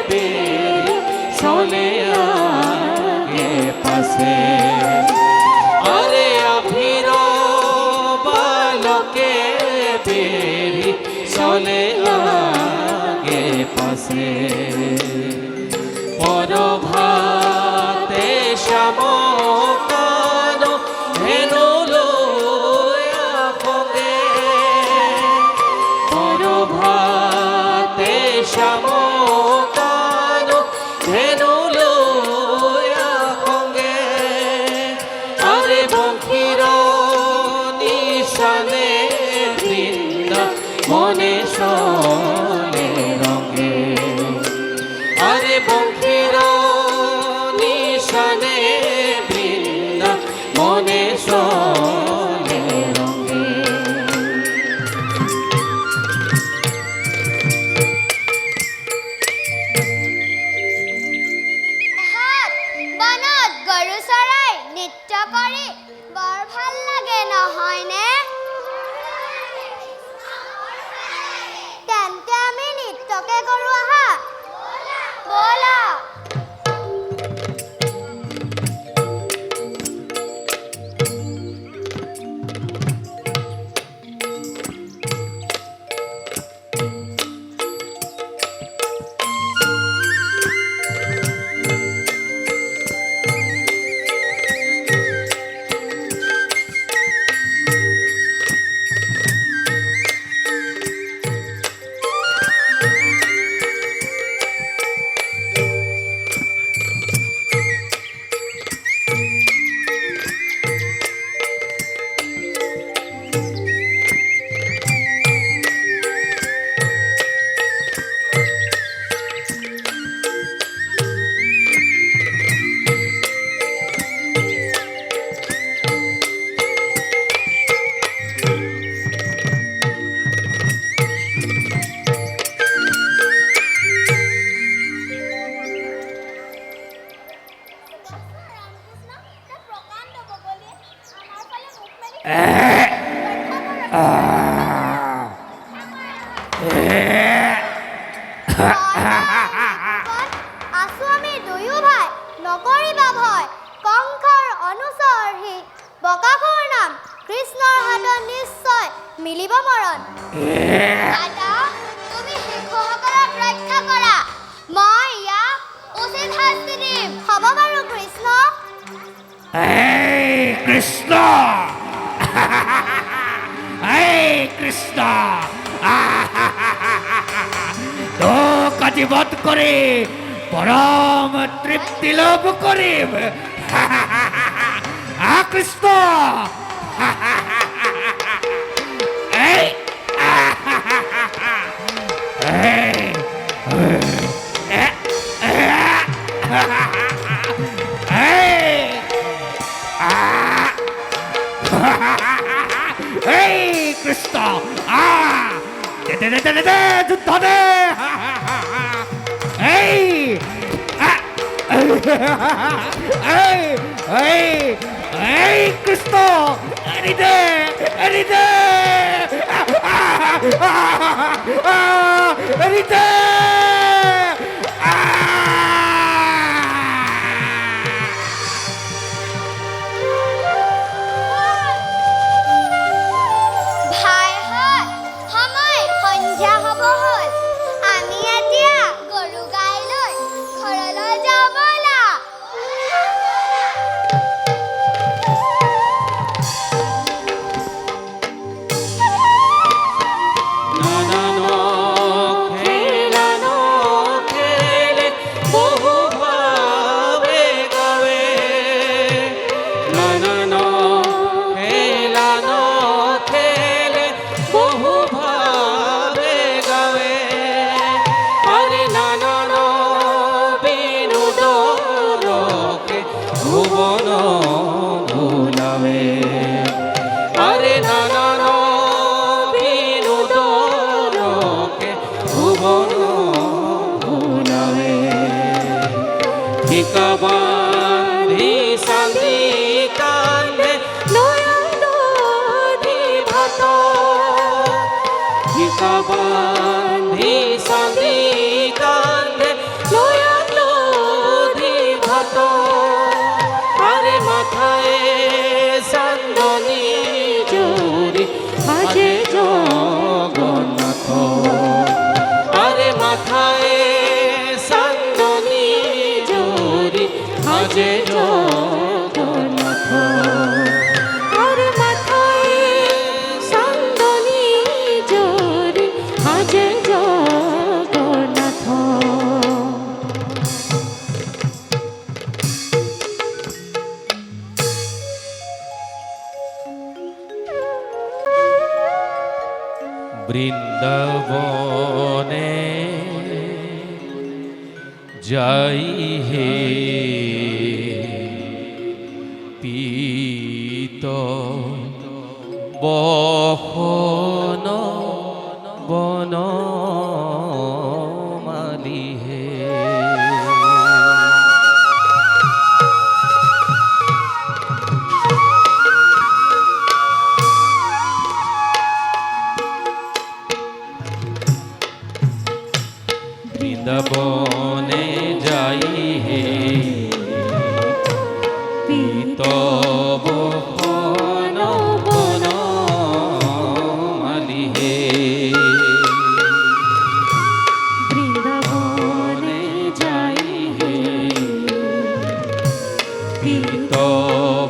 [SPEAKER 4] বেরি চলে আগে পাশে আরে অভির বালকে বেরি চলে আগে পাশে পরভাতে সমকানো হেনু লয়া সঙ্গে পরভাতে সমকানো হেনু লয়া সঙ্গে আরে বংশীর নিশানে বৃন্দা মনে সলে রঙ্গে আরে বংশীর নিশানে বৃন্দা মনে সলে রঙ্গে
[SPEAKER 8] হাত বনত গৰু চৰাই নৃত্য কৰি বৰ ভাল লাগে নহয়নে? তেন্তে আমি নৃত্যকে কৰোঁ আহা ব'লা। আছো আমি দুয়ো ভাই নকৰিবা ভয় কংসৰ অনুচৰহি বকাসুৰ নাম কৃষ্ণৰ হাতত নিশ্চয় মিলিব মৰণ দাদা তুমি শিশুসকলক ৰক্ষা কৰা মই ইয়াক উচিত শাস্তি দিম হ'ব বাৰু কৃষ্ণ
[SPEAKER 4] কৃষ্ণ কৃষ্ণ তোক আজি বধ কৰি পৰম তৃপ্তি লাভ কৰিম কৃষ্ণ কৃষ্ণ দে যুদ্ধ দে এই এই কৃষ্ণ এরি দে এরি দে এরি দে
[SPEAKER 8] ভাইহঁত, সময় সন্ধিয়া হ'ব হ'ল। আমি এতিয়া গৰু গাই লৈ ঘৰলৈ যাওঁ ব'লা।
[SPEAKER 9] বৃন্দাবনে যাই হে পীত বসন বন মালি হে বৃন্দাবনে যাই হে পীত বসন বন মালি হে বৃন্দাবনে যাই হে পীত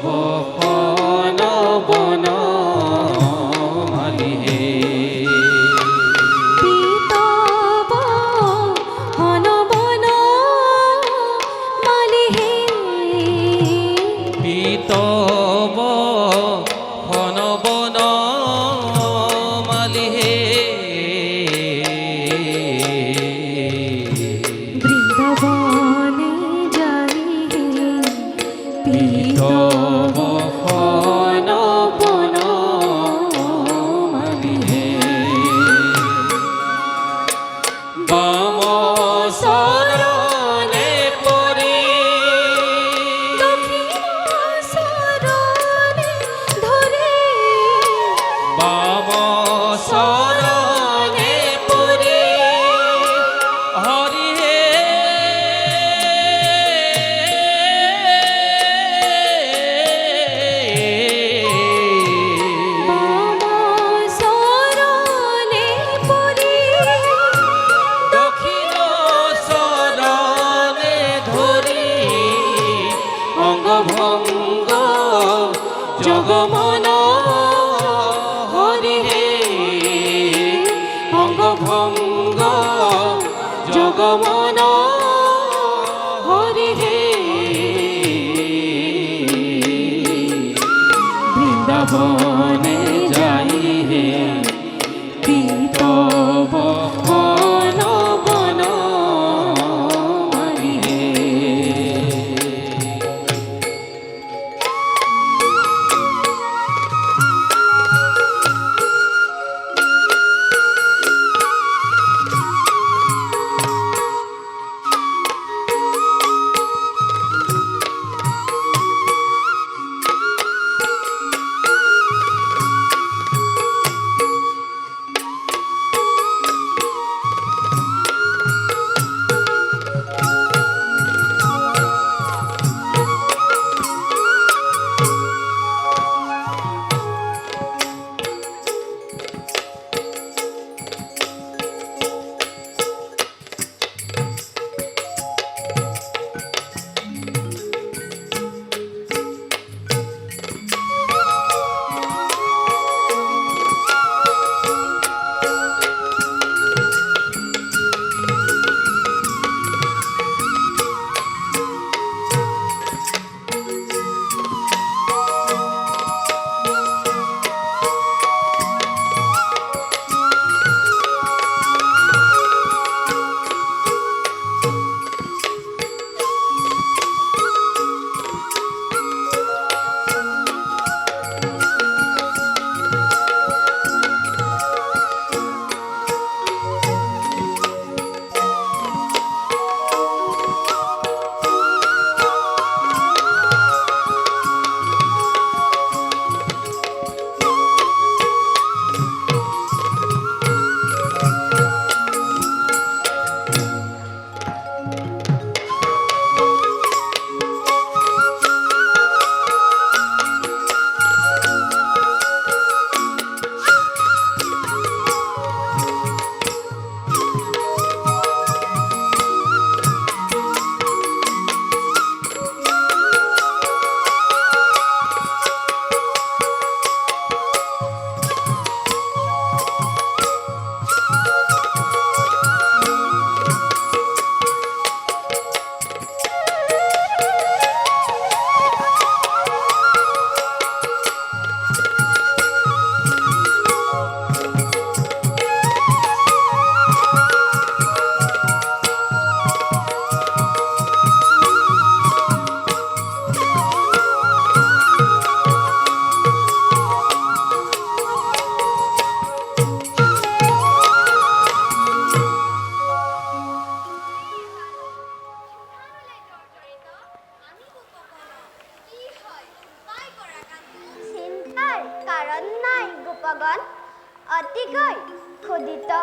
[SPEAKER 9] বসন বন মালি হে জগমন হরি হে অঙ্গভঙ্গ জগমন হরি হে বৃন্দাবনে যাই হে পীত বসন বন মালি হে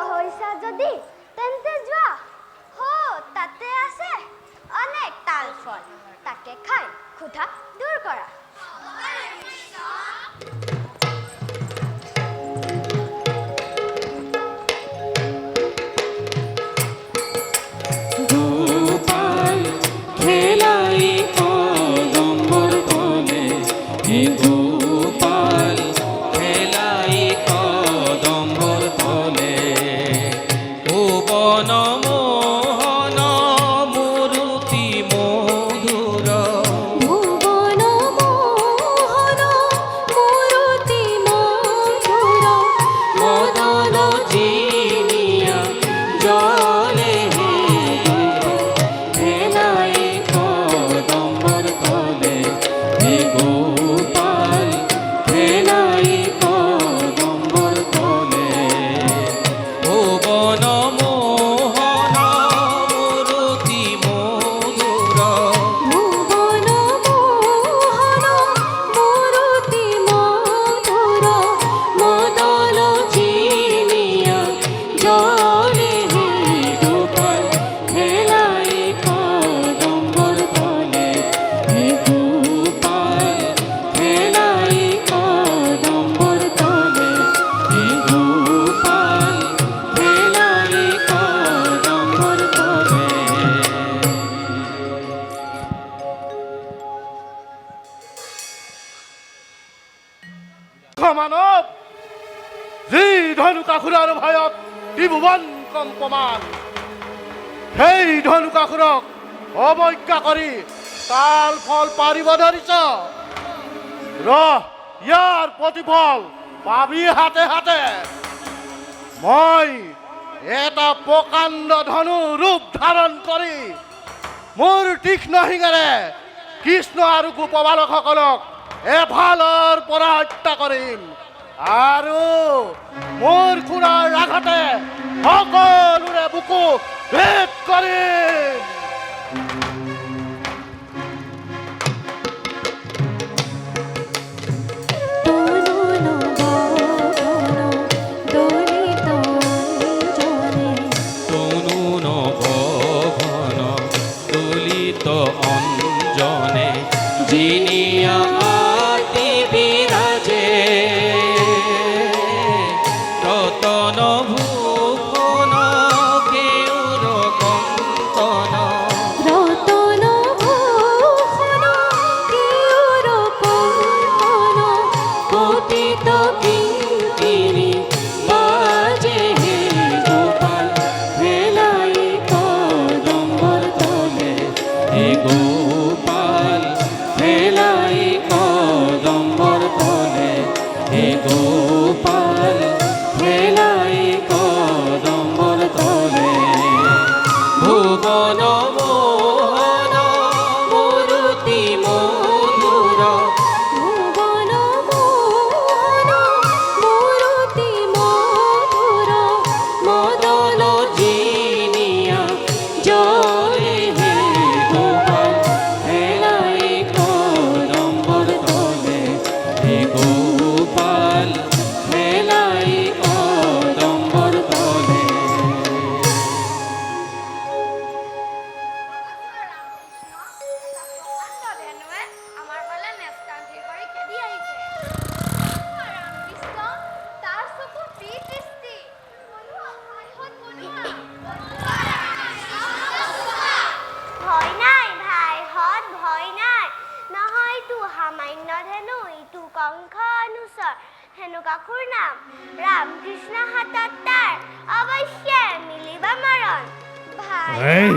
[SPEAKER 8] হৈছা যদি তেন্তে যোৱা হো তাতে আছে অনেক তাল ফল তাকে খাই ক্ষুধা দূৰ কৰা
[SPEAKER 9] গোপাল খেলাই কদম্বর তলে হে গোপাল খেলাই কদম্বর তলে ভুবন মোহন মুরুতি মধুর
[SPEAKER 5] ভুবন মোহন মুরুতি মধুর
[SPEAKER 9] মদন চিনিয়া জলে খেলাই কদম্বর তলে হে গোপাল খেলাই কদম্বর তলে ভুবন মোহন মুরুতি মধুর
[SPEAKER 5] ভুবন মোহন মুরুতি মধুর
[SPEAKER 9] মদন চিনিয়া জলে হে গোপাল খেলাই কদম্বর তলে হে গোপাল খেলাই কদম্বর তলে হে গোপাল খেলাই কদম্বর তলে
[SPEAKER 2] মানৱ যি ধনুকাসুৰৰ ভয়ত ত্ৰিভুৱন কম্পমান সেই ধনুকাসুৰক অৱজ্ঞা কৰি তাল ফল পাৰিব ধৰিছ ইয়াৰ প্ৰতিফল পাবি হাতে হাতে মই এটা প্ৰকাণ্ড ধনু ৰূপ ধাৰণ কৰি মোৰ তীক্ষ্ণ শিঙেৰে কৃষ্ণ আৰু গোপবালকসকলক এফালৰ পৰা হত্যা কৰিম আৰু মোৰ খুৰাৰ আঘাতে সকলোৰে বুকু ভেদ কৰিম
[SPEAKER 5] তরুণ গগন দলিত অঞ্জনে
[SPEAKER 9] তনু নবঘন দলিত অঞ্জনে জিনিয়া আতি বিরাজে রতন ভূষণ কেউর কঙ্কন
[SPEAKER 5] রতন ভূষণ কেউর কঙ্কন
[SPEAKER 9] পতিত কিঙ্কিণী বাজে হে গোপাল খেলাই কদম্বর তলে হে গোপাল খেলাই কদম্বর তলে হে গোপাল খেলাই কদম্বর তলে ভুবন মোহন মুরুতি মধুর
[SPEAKER 5] ভুবন মোহন মুরুতি মধুর
[SPEAKER 9] মদন জিনিয়া জলে হে গোপাল খেলাই কদম্বর তলে হে গোপাল খেলাই কদম্বর তলে
[SPEAKER 8] আমাৰ ফালে নেস্তান্তিৰ কৰি খেদি আহিছে ৰামকৃষ্ণ তাৰ চকু কি দৃষ্টি ভয় নাই ভাইহঁত ভয় নাই নহয় ইটো সামান্য ধেনু ইটো কংস অনুচৰ ধেনুকাসুৰ নাম ৰামকৃষ্ণ হাতত তাৰ অৱশ্যে মিলিব মৰণ ভাই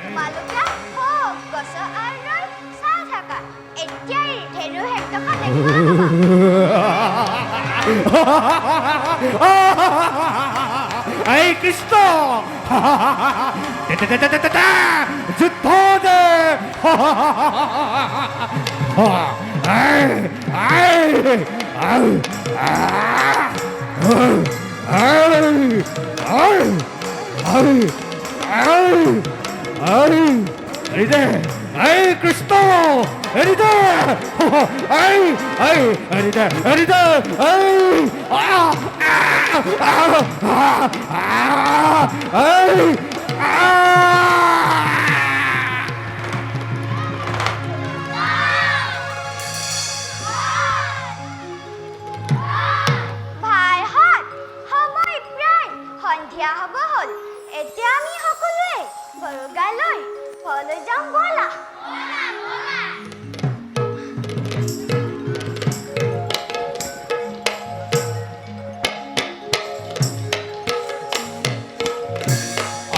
[SPEAKER 8] তোমালোকে হওক গছৰ আঁৰত চাই থাকা এতিয়াই ধেনু হেক্টকা
[SPEAKER 4] এই কৃষ্ণ যুদ্ধ দে এৰি দে এই কৃষ্ণ এৰি দে এই এই এৰি দে এই
[SPEAKER 8] ভাইহঁত, সময় প্ৰায় সন্ধিয়া হ'ব হ'ল। এতিয়া আমি সকলোৱে গৰু গাই লৈ ঘৰলৈ যাম ব'লা।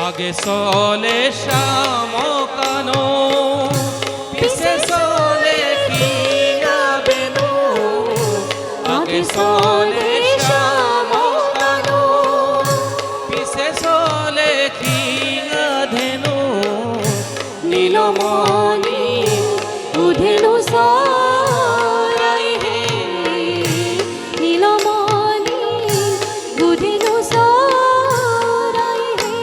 [SPEAKER 9] আগে চলে শ্যাম কানো পিছে চলে কিনা বেনু আগে চলে শ্যাম কানো পিছে চলে কিনা ধেনু নীলমণি
[SPEAKER 5] উধেনু চৰাই হে নীলমণি উধেনু চৰাই হে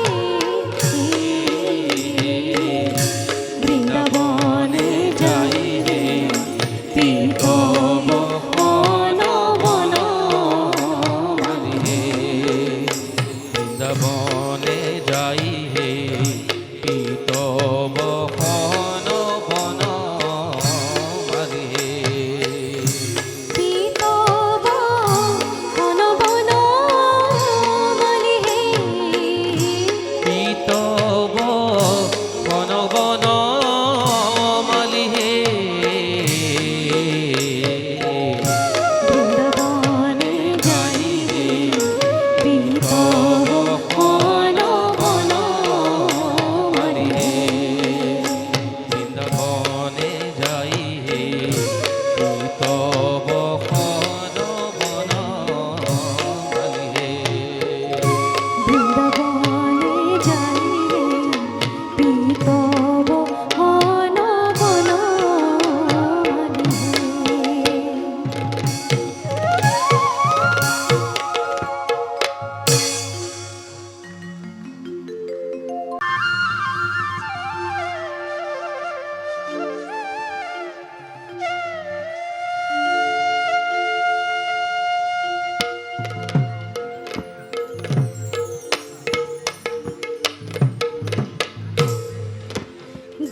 [SPEAKER 5] বৃন্দাবনে
[SPEAKER 9] যাই হে তীৰ্থ বন বন মালি হে বৃন্দাবনে যাই হে তীৰ্থ বন বন মালি হে
[SPEAKER 5] পীত বন বন মালি হে
[SPEAKER 9] তীৰ্থ বন বন মালি হে
[SPEAKER 5] বৃন্দাবনে যাই হে পীত বন বন
[SPEAKER 9] মালি হে বৃন্দাবনে যাই হে তীৰ্থ বন বন মালি হে
[SPEAKER 5] বৃন্দাবনে যাই হে পীত বন বন মালি হে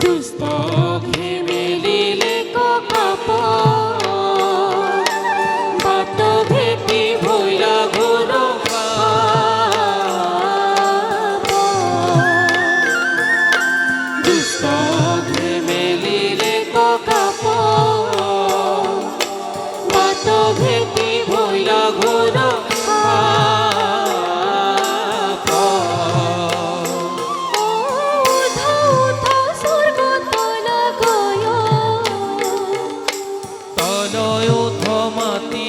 [SPEAKER 5] দুষ্ট
[SPEAKER 9] মেলিলে
[SPEAKER 5] কাপ বাট ভেটি
[SPEAKER 9] ভৈলা ঘোৰ দুষ্ট মেলিলে
[SPEAKER 5] কাপ
[SPEAKER 9] বাট ভেটি ভৈলা ঘোৰ
[SPEAKER 5] উঠা উঠা স্বৰ্গ তলা গয়
[SPEAKER 9] তলয় উঠ মাটি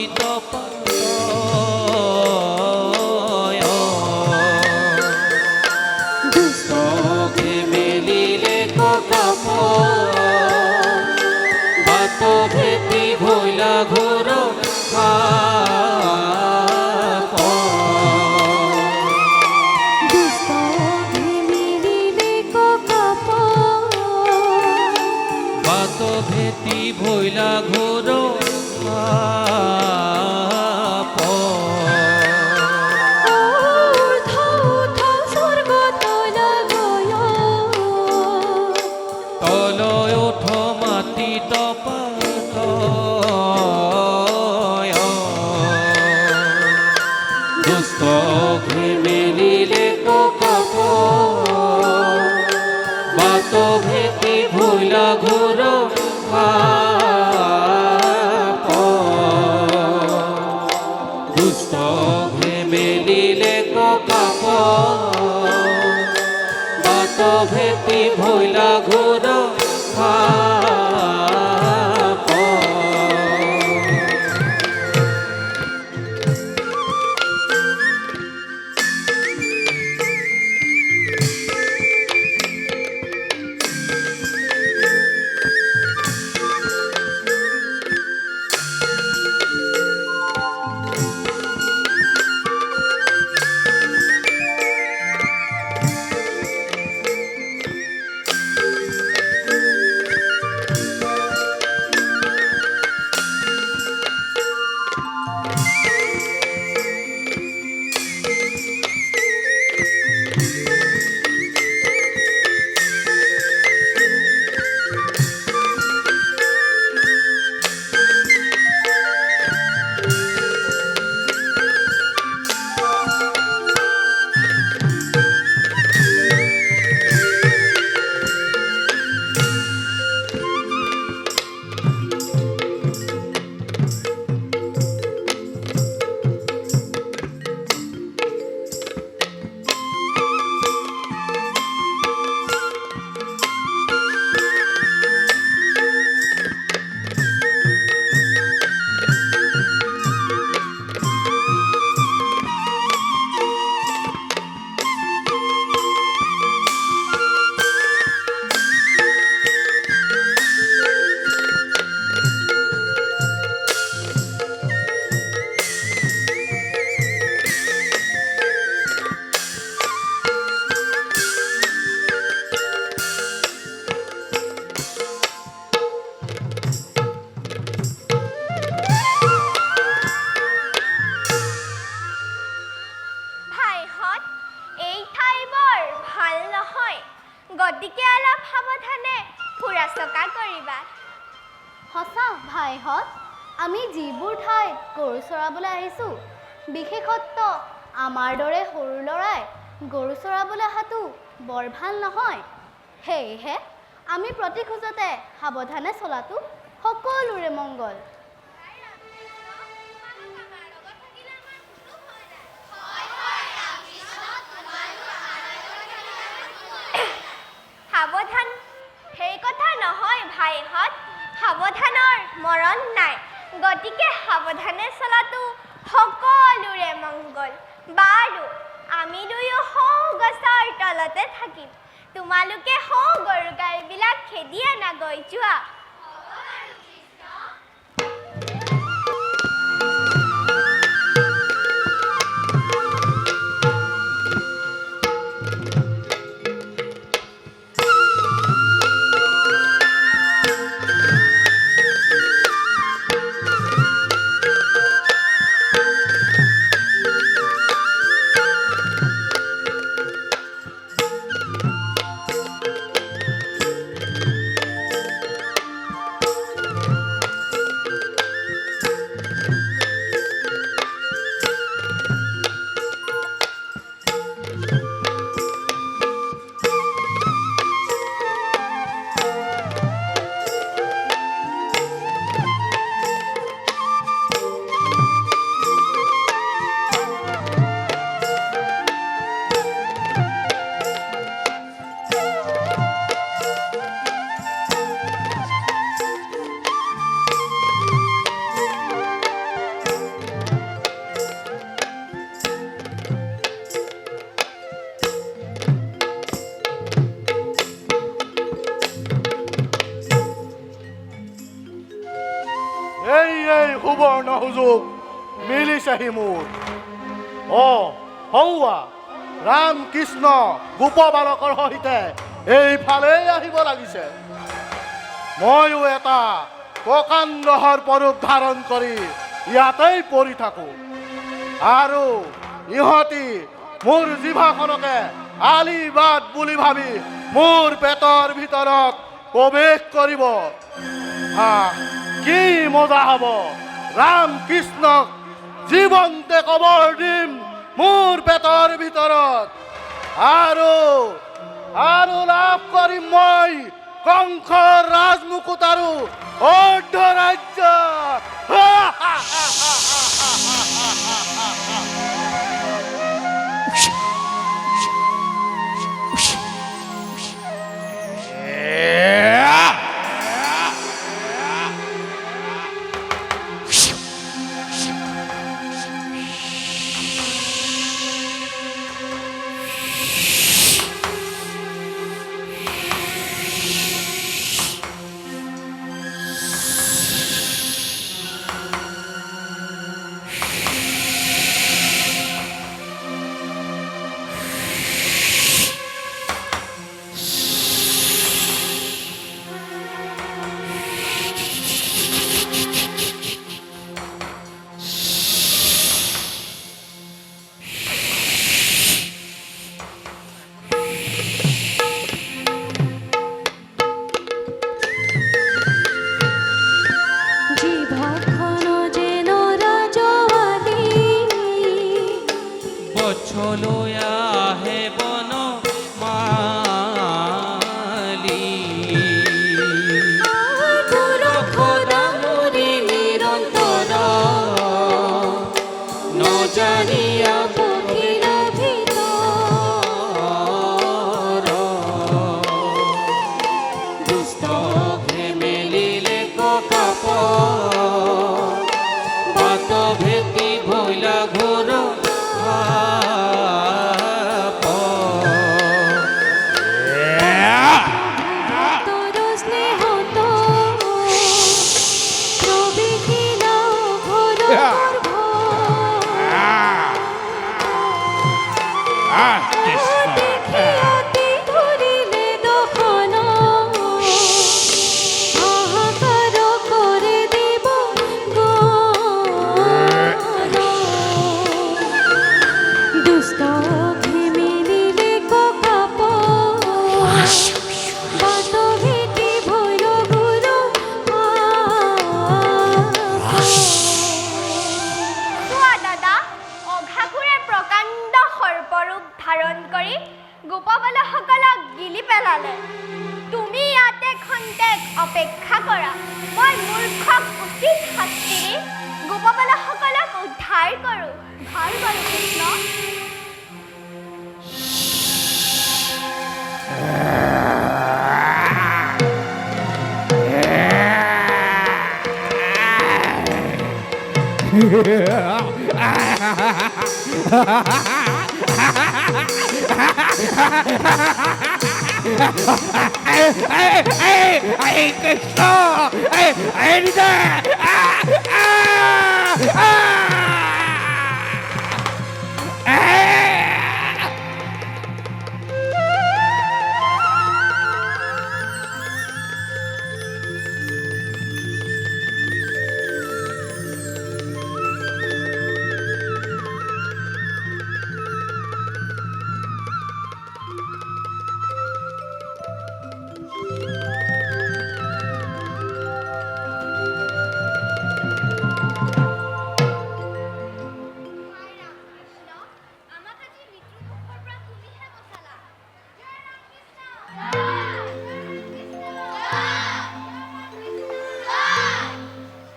[SPEAKER 5] দুষ্ট
[SPEAKER 9] মেলিলে কাপ বাট ভেটি ভৈলা ঘোৰ
[SPEAKER 5] দুষ্ট মিলিলে কাপ
[SPEAKER 9] বাট ভেটি ভৈলা ঘোৰ
[SPEAKER 5] উঠা উঠা স্বৰ্গ তলা গয়
[SPEAKER 9] তলয় উঠ মাটি দুষ্ট মেলিলে কাপ বাট ভেটি ভৈলা ঘোৰ দুষ্ট মেলিলে কাপ বাট ভেটি ভৈলা ঘোৰ
[SPEAKER 8] নহয় গতিকে অলপ সাৱধানে ফুৰা চকা কৰিবা সঁচা ভাইহঁত আমি যিবোৰ ঠাইত গৰু চৰাবলৈ আহিছোঁ বিশেষত্ব আমাৰ দৰে সৰু ল'ৰাই গৰু চৰাবলৈ অহাটো বৰ ভাল নহয় সেয়েহে আমি প্ৰতি খোজতে সাৱধানে চলাটো সকলোৰে মংগল সাৱধান সেই কথা নহয় ভাইহঁত সাৱধানৰ মৰণ নাই গতিকে সাৱধানে চলাটো সকলোৰে মংগল বাৰু আমি দুয়ো গছৰ তলতে থাকিম তোমালোকে গৰু গাইবিলাক খেদি আনাগৈ যোৱা
[SPEAKER 6] এই সুবৰ্ণ সুযোগ মিলিছেহি মোৰ হৌৱা ৰাম কৃষ্ণ গোপ বালকৰ সহিতে এইফালেই আহিব লাগিছে ময়ো এটা প্ৰকাণ্ড সৰ্পৰূপ ধাৰণ কৰি ইয়াতেই পৰি থাকো আৰু ইহঁতি মোৰ জিভাখনকে আলিবাদ বুলি ভাবি মোৰ পেটৰ ভিতৰত প্ৰৱেশ কৰিব কি মজা হ'ব ৰাম কৃষ্ণক জীৱন্তে কবৰ দিম মোৰ পেটৰ ভিতৰত আৰু লাভ কৰিম মই কংসৰ ৰাজমুকুট আৰু অৰ্ধৰাজ্য
[SPEAKER 8] কৰি গোপবালকসকলক গিলি পেলালে। তুমি ইয়াতে খন্তেক অপেক্ষা কৰা, মই মূৰ্খক উচিত শাস্তি দি গোপবালকসকলক উদ্ধাৰ কৰোঁ। ভাল বাৰু কৃষ্ণ।
[SPEAKER 4] কৃষ্ণ এৰি দে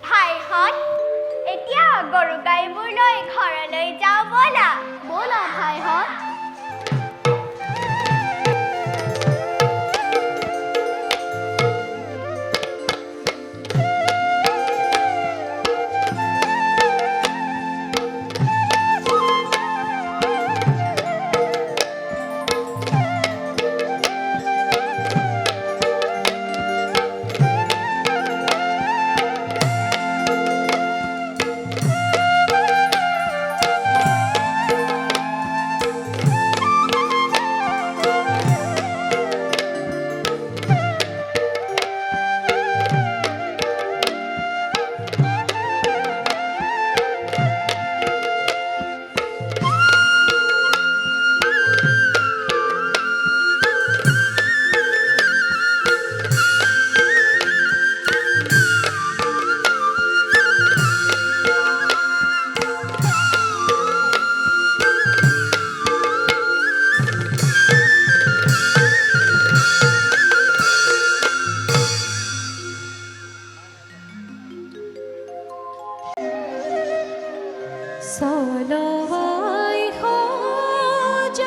[SPEAKER 4] ভাইহঁত, এতিয়া গৰু গাইবোৰ লৈ ঘৰলৈ যাওঁ ব'লা। ব'লা ভাইহঁত।
[SPEAKER 5] চলৱাই সজাই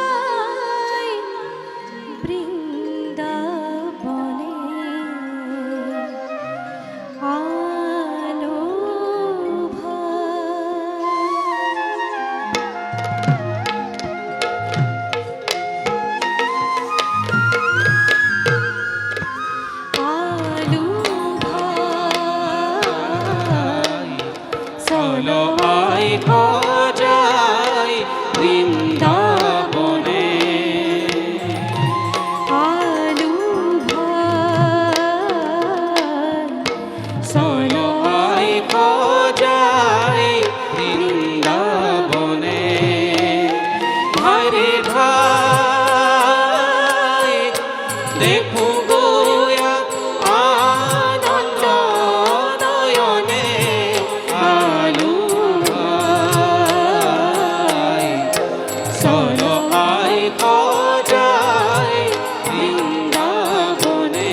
[SPEAKER 5] বৃন্দাবনে আলো আলু
[SPEAKER 9] চলো আই খোঁজাই বৃন্দাবনে
[SPEAKER 5] আলু
[SPEAKER 9] চলো আই খোঁজাই বৃন্দাবনে ভাইরে ভাই দেখো গোয়া আনন্দ নয়নে আলু ভাই চলো আই খোঁজাই বৃন্দাবনে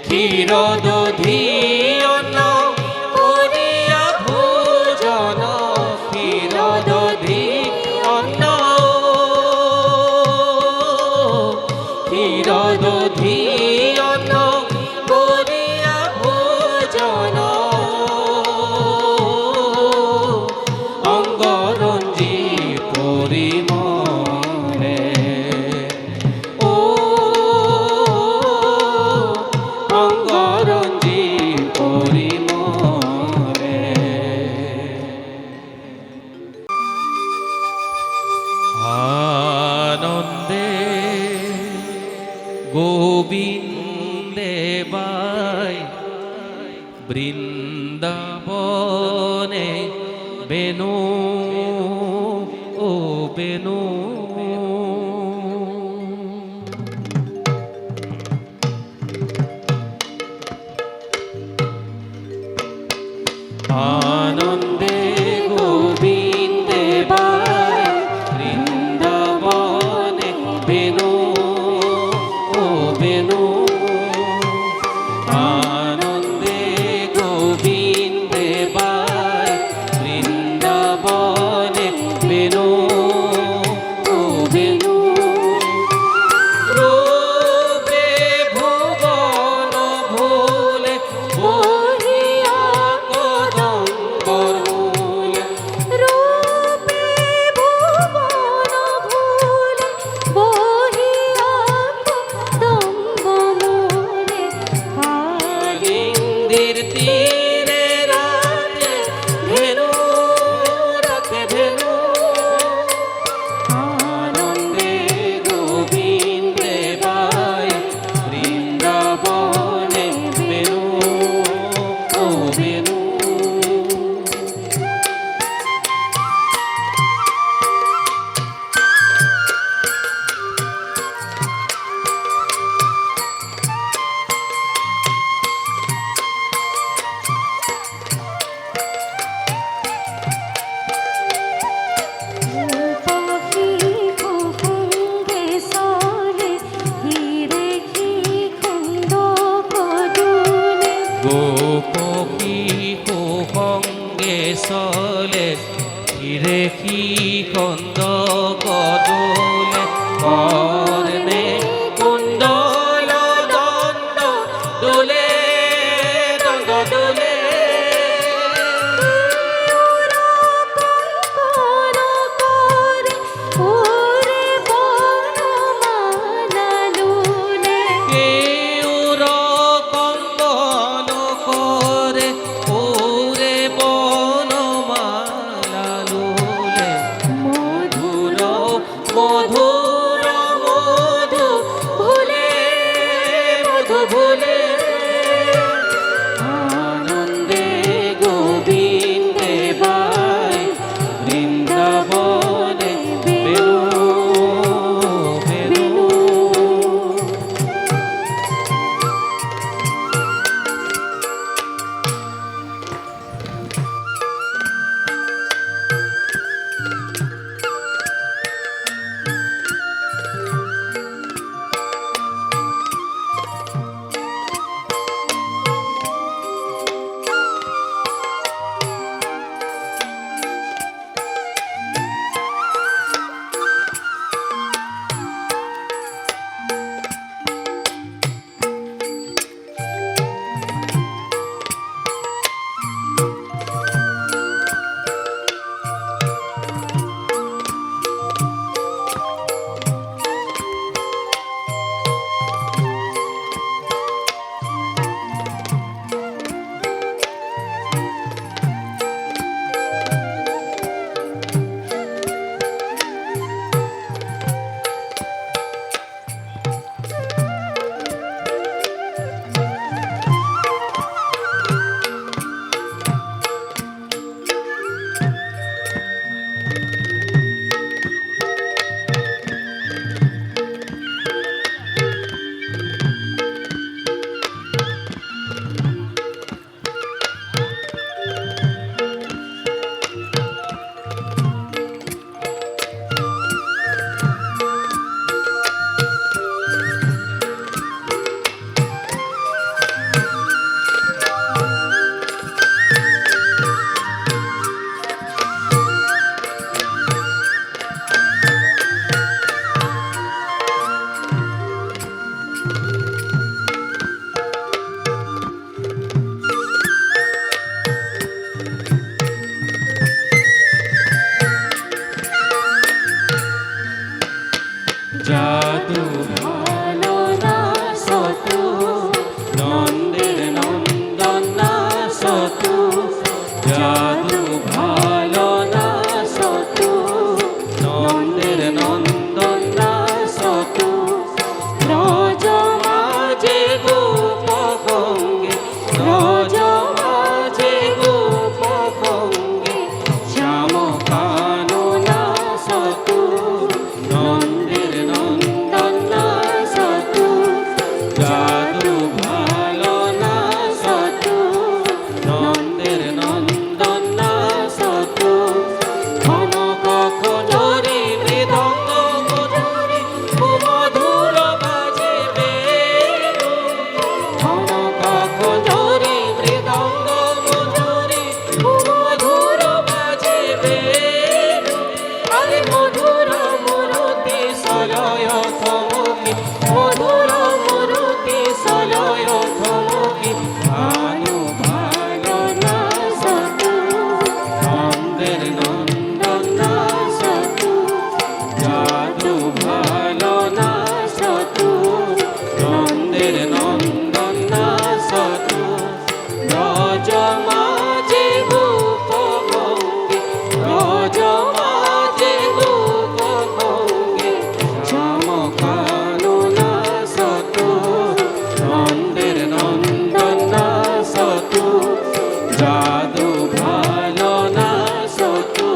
[SPEAKER 9] ক্ষীরদধি অন্ন করিয়া ভোজন ক্ষীরদধি অন্ন ক্ষীরদধি অন্ন করিয়া ভোজন অঙ্গরঞ্জি পরিমলে ও অঙ্গরঞ্জি পরিমলে আনন্দে গোবিন্দে বাই বৃন্দাবনে বেনু ও বেনু আনন্দে গোবিন্দে বাই বৃন্দাবনে বেনু ও বেনু আনন্দে গোবিন্দে বাই বৃন্দাবনে বেনু ও বেনু রূপে ভুবন ভুলে বহিয়া কদম্বর মূলে
[SPEAKER 5] রূপে ভুবন ভুলে বহিয়া কদম্বমূলে
[SPEAKER 9] কালিন্দীর তীরে রাতে ধেনু রাতে ধেনু আনন্দে গোবিন্দে বাই বৃন্দাবনে বেনু ও বেনু
[SPEAKER 5] পাখি কুহুঙ্গে সলে হিরে কি খন্দ কদুলে
[SPEAKER 9] গোপী কুহঙ্গে চলে হিরেখি কন্দ কদলে কর্ণে কুণ্ডল দণ্ড দোলে দণ্ড দোলে
[SPEAKER 5] কর করে ওরে বনমালা লুলে
[SPEAKER 9] কেউর কন্দন করে ওরে বনমালা লুলে মধুর মধুর জাদু ভালো না সতু নন্দের নন্দন না সতু জাদু ভালো না সতু নন্দের নন্দন না সতু রজ মাঝে গোপ ভঙ্গে রজ মাঝে গোপ ভঙ্গে শ্যাম কানো না সতু নন্দের নন্দন না সতু জাদু ভালো না সতু নন্দের নন্দন না সতু কনক খোঁজরি মৃদঙ্গ মধুরি সুমধুর বাজে বেণু কনক খোঁজরি মৃদঙ্গ মধুরি সুমধুর বাজে বেণু আরে মধুর মুরতি সলয় থমকি মধুর মুরতি সলয় থমকি ভানু ভালো না সতু নন্দের নন্দন না সতু জাদু ভালো না সতু নন্দের নন্দন না সতু রজ মাঝে গোপ ভঙ্গে রজ মাঝে গোপ ভঙ্গে চমকানো না সতু নন্দের নন্দন না সতু জাদু ভালো না সতু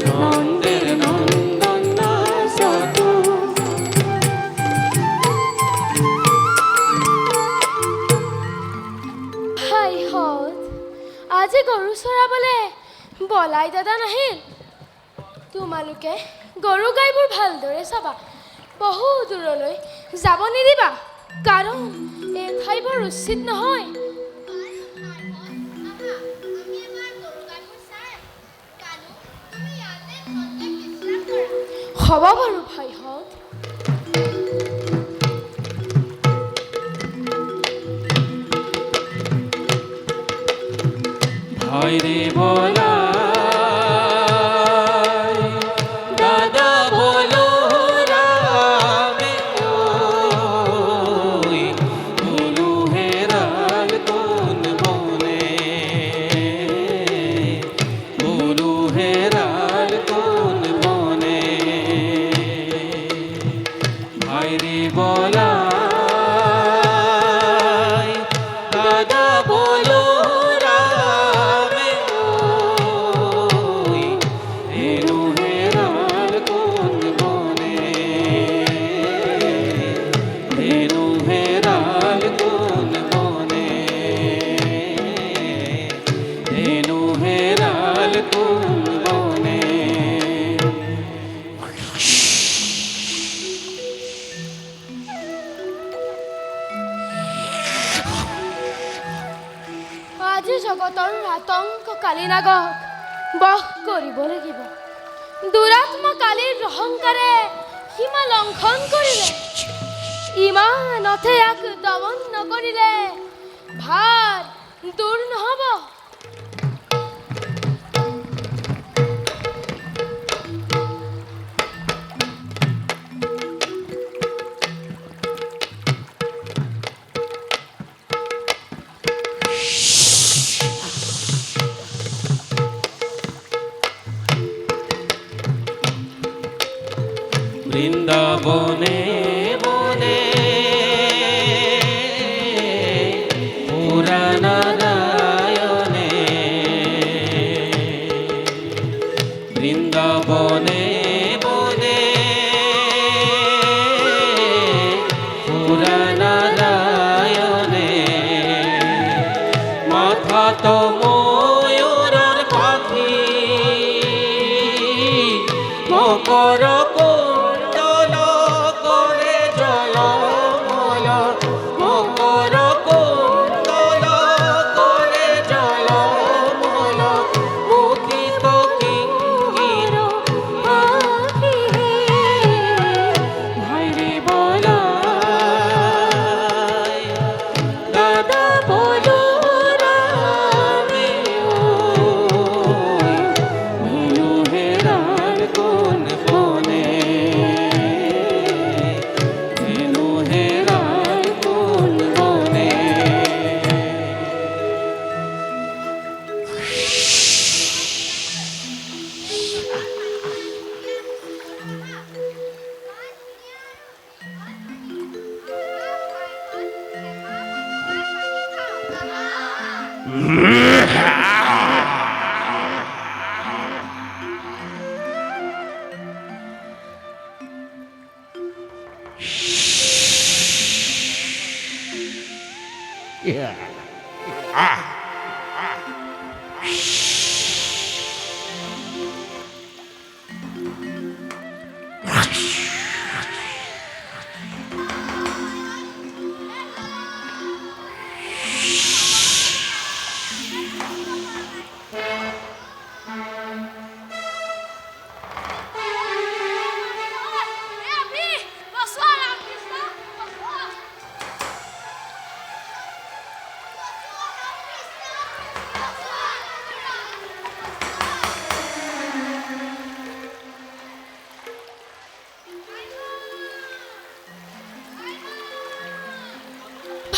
[SPEAKER 9] নন্দের নন্দন না সতু
[SPEAKER 5] হাই হত আজি গৰু চৰাবলে বলাই দাদা নাহিল তোমালোকে গৰু গাইবোৰ ভালদৰে চাবা বহু দূৰলৈ যাব নিদিবা কাৰণ এই ঠাইবোৰ উচিত নহয় হ'ব বাৰু ভাইহঁত
[SPEAKER 9] ভাইরে বলাই দাদা বলো রামে ওই গুরু হেরাল কোন বনে গুরু হেরাল কোন বনে ভাইরে বলাই দাদা বলো রামে ওই রেণু হেরাল কোন বনে রেণু হেরাল কোন বনে রেণু হেরাল কোন বনে
[SPEAKER 5] আজি জগতৰ আতংক কালিনাগক বশ কৰিব লাগিব দুৰাত্মা কালিৰ অহংকাৰে সীমা লংঘন কৰিলে ইমানতে ইয়াক দমন নকৰিলে ভাৰ দূৰ নহ'ব
[SPEAKER 9] বৃন্দাবনে বনে পুরানারায়ণে বৃন্দাবনে বনে পুরানারায়ণে মাথা তো ময়ূরের পাখি মকর কুণ্ডল করে জলমল মকর কুণ্ডল করে জলমল মুখিত কিঙ্কির পাখি ভাইরে বলাই দাদা বলো রামে ওই নীলু হেরাল কোন বনে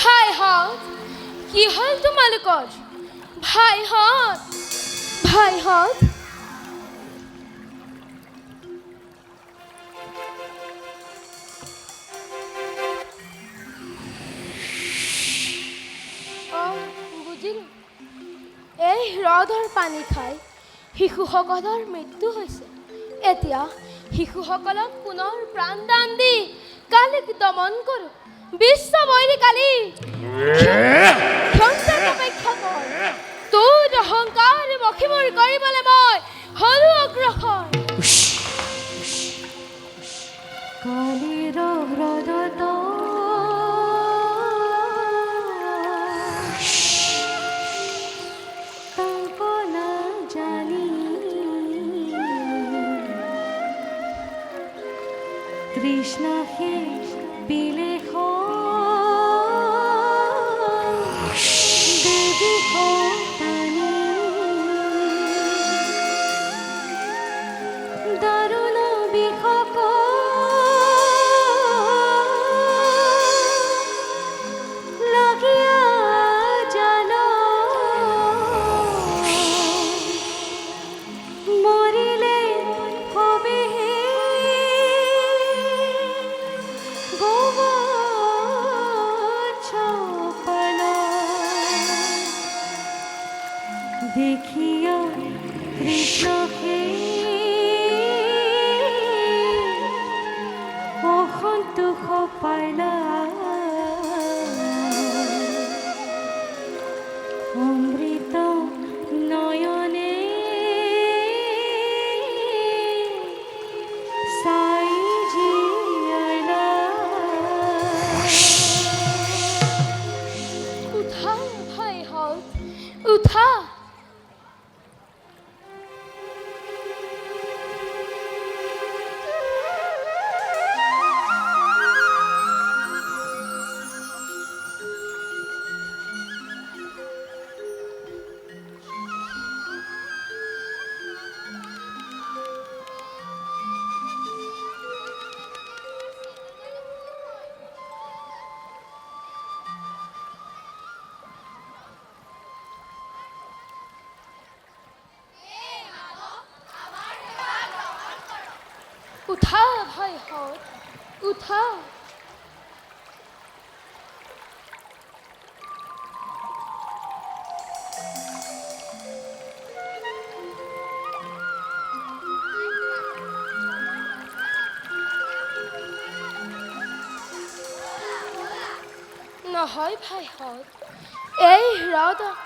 [SPEAKER 5] ভাইহঁত কি হ'ল তোমালোকৰ ভাইহঁত ভাইহঁত বুজিলোঁ এই হ্ৰদৰ পানী খাই শিশুসকলৰ মৃত্যু হৈছে এতিয়া শিশুসকলক পুনৰ প্ৰাণদান দি কালিক দমন কৰোঁ বিশ্ব বৈৰী কালি ক্ষন্তেক অপেক্ষা কৰ তোৰ অহংকাৰ মষিমূৰ কৰিবলৈ মই হলো অগ্ৰসৰ কালিৰ হ্ৰদত কৃষ্ণ হে পিলে দেবী পানী দাৰুণ বিষক লাগিয়া জাল মৰিলে হবে দেখিয়া কৃষ্ণ হে অসন্তোষ পাইলা অমৃত নয়নে চাই জীয়ালা উঠা ভাইহঁত উঠা উঠা ভাইহঁত উঠা নহয় ভাইহঁত এই হ্ৰদত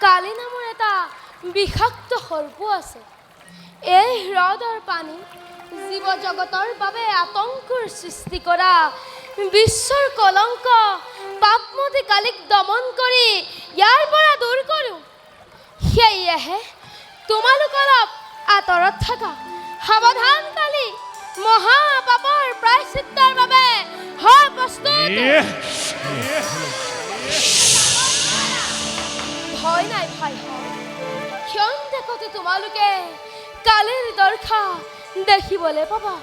[SPEAKER 5] কালি নামৰ এটা বিষাক্ত সৰ্প আছে এই হ্ৰদৰ পানী জীৱ জগতৰ বাবে আতংকৰ সৃষ্টি কৰা বিশ্বৰ কলংক পাপমতী কালিক দমন কৰি ইয়াৰ পৰা দূৰ কৰোঁ সেয়েহে তোমালোক অলপ আঁতৰত থাকা সাৱধান কালি মহাপাপৰ প্ৰায়শ্চিত্তৰ বাবে হয় প্ৰস্তুত ভয় নাই ভাইহঁত ক্ষন্তেকতে তোমালোকে কালিৰ দৰ্শা দেখিবলৈ পাবা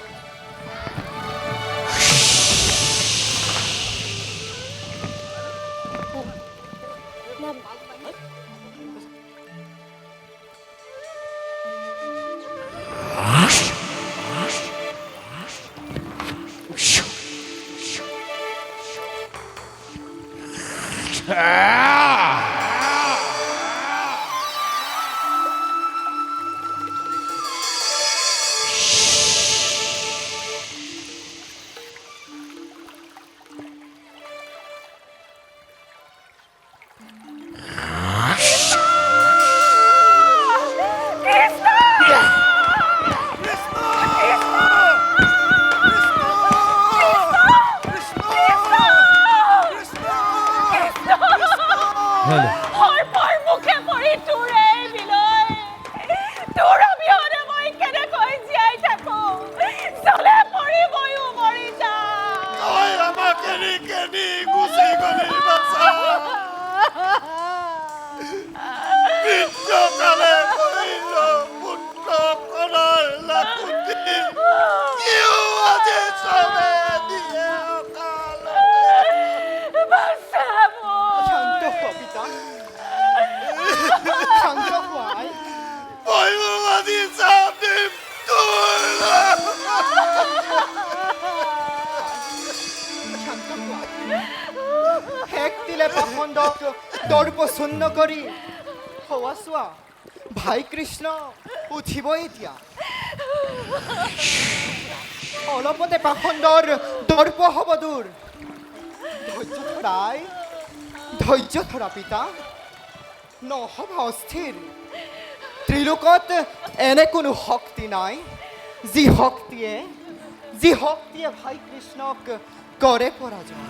[SPEAKER 2] চবে দিয়ে অকালতে।
[SPEAKER 6] শান্ত হোৱা পিতা শান্ত হোৱা আই
[SPEAKER 2] মহিমাবাদী চাপে
[SPEAKER 6] শান্ত হোৱা শেষ দিলে পাখণ্ডক দৰ্পচূন্য কৰি হোৱা চোৱা ভাই কৃষ্ণ উঠিব এতিয়া অলপতে পাখণ্ডৰ দৰ্প হ'ব দূৰ ধৈৰ্য ধৰাই ধৈৰ্য ধৰা পিতা নহ'বা অস্থিৰ ত্ৰিলোকত এনে কোনো শক্তি নাই যি শক্তিয়ে ভাই কৃষ্ণক কৰে পৰাজয়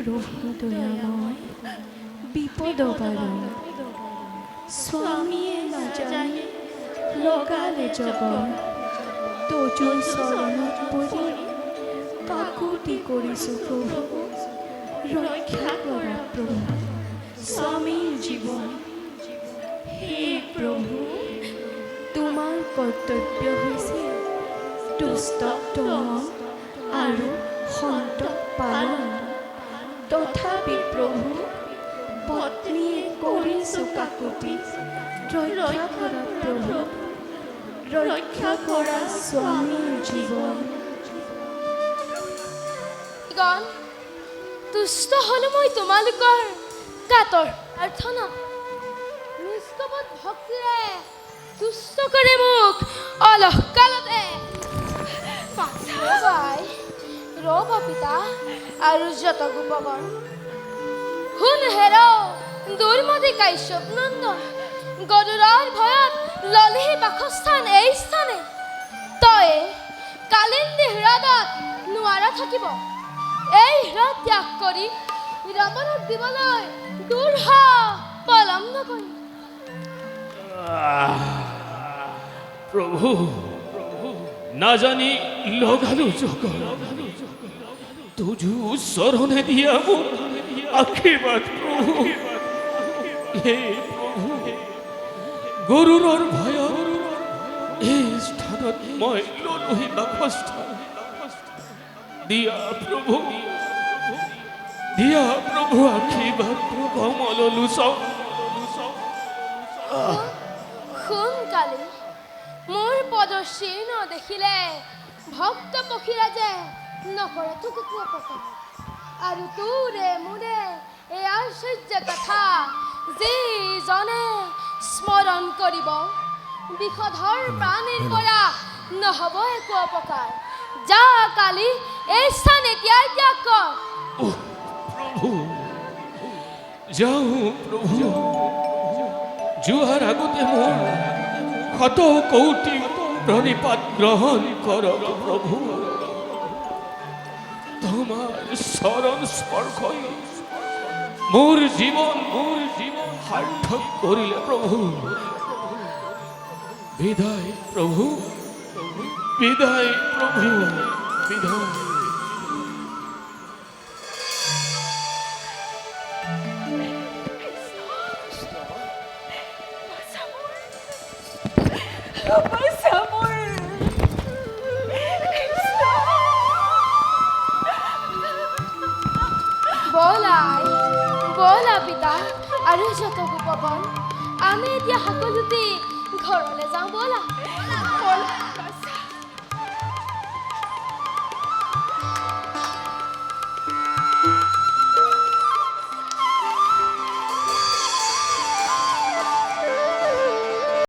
[SPEAKER 5] প্ৰভু দয়াময় বিপদ বাৰণ স্বামীয়ে নাজানে লগালে জগৰ তোৰ চৰণত পৰি কাকুতি কৰিছোঁ প্ৰভু ৰক্ষা কৰা প্ৰভু স্বামীৰ জীৱন হে প্ৰভু তোমাৰ কৰ্তব্য হৈছে দুষ্ট দমন আৰু সন্তক পালন তথাপি প্ৰভু পত্নীয়ে কৰিছোঁ কাকুতি ৰক্ষা কৰা প্ৰভু ৰক্ষা কৰা স্বামীৰ জীৱন তুষ্ট হ'লো মই তোমালোকৰ কাতৰ প্ৰাৰ্থনা নিষ্কপট ভক্তিৰে তুষ্ট কৰে মোক অলস কালতে ৰ'ব পিতা আৰু যত গোপগণ শুন হেৰ দুৰ্মতি কাশ্যপ নন্দন গৰুড়ৰ ভয়ত ললিহি বাসস্থান এই স্থানে তই কালিন্দী হ্ৰদত নোৱাৰা থাকিব এই হ্ৰদ ত্যাগ কৰি ৰাৱণক দিবলৈ দূৰ পলম নকৰি
[SPEAKER 9] প্রভু না জানি লগালো জগর তুজু শরণে দিয়া মোক আশীর্বাদ প্রভু হে প্রভু গৰুৰৰ ভয়ত এই স্থানত মই ললোহি বাসস্থান দিয়া প্রভু আশীর্বাদ কমল লোচন
[SPEAKER 5] সোনকালে মোৰ পদশীৰ্ণ দেখিলে ভক্ত পক্ষীৰাজে নকৰে তোক উপকাৰ আৰু তোৰে মোৰে এই আশ্চৰ্য কথা যিজনে স্মৰণ কৰিব বিষধৰ প্ৰাণীৰ পৰা নহ'ব একো অপকাৰ যা কালি এই স্থান এতিয়াই ত্যাগ কৰ
[SPEAKER 9] প্রভু যাও প্রভু যোৱাৰ আগতে মোৰ শত কৌটি প্ৰণিপাত গ্ৰহণ কৰক প্ৰভু তোমাৰ চৰণ স্পৰ্শই মোৰ জীৱন সাৰ্থক কৰিলে প্ৰভু বিদায় প্ৰভু বিদায় প্ৰভু বিদায়
[SPEAKER 5] বলা পিতা আৰু যত গোপগণ আমি এতিয়া সকলোতে ঘৰলৈ যাওঁ বলা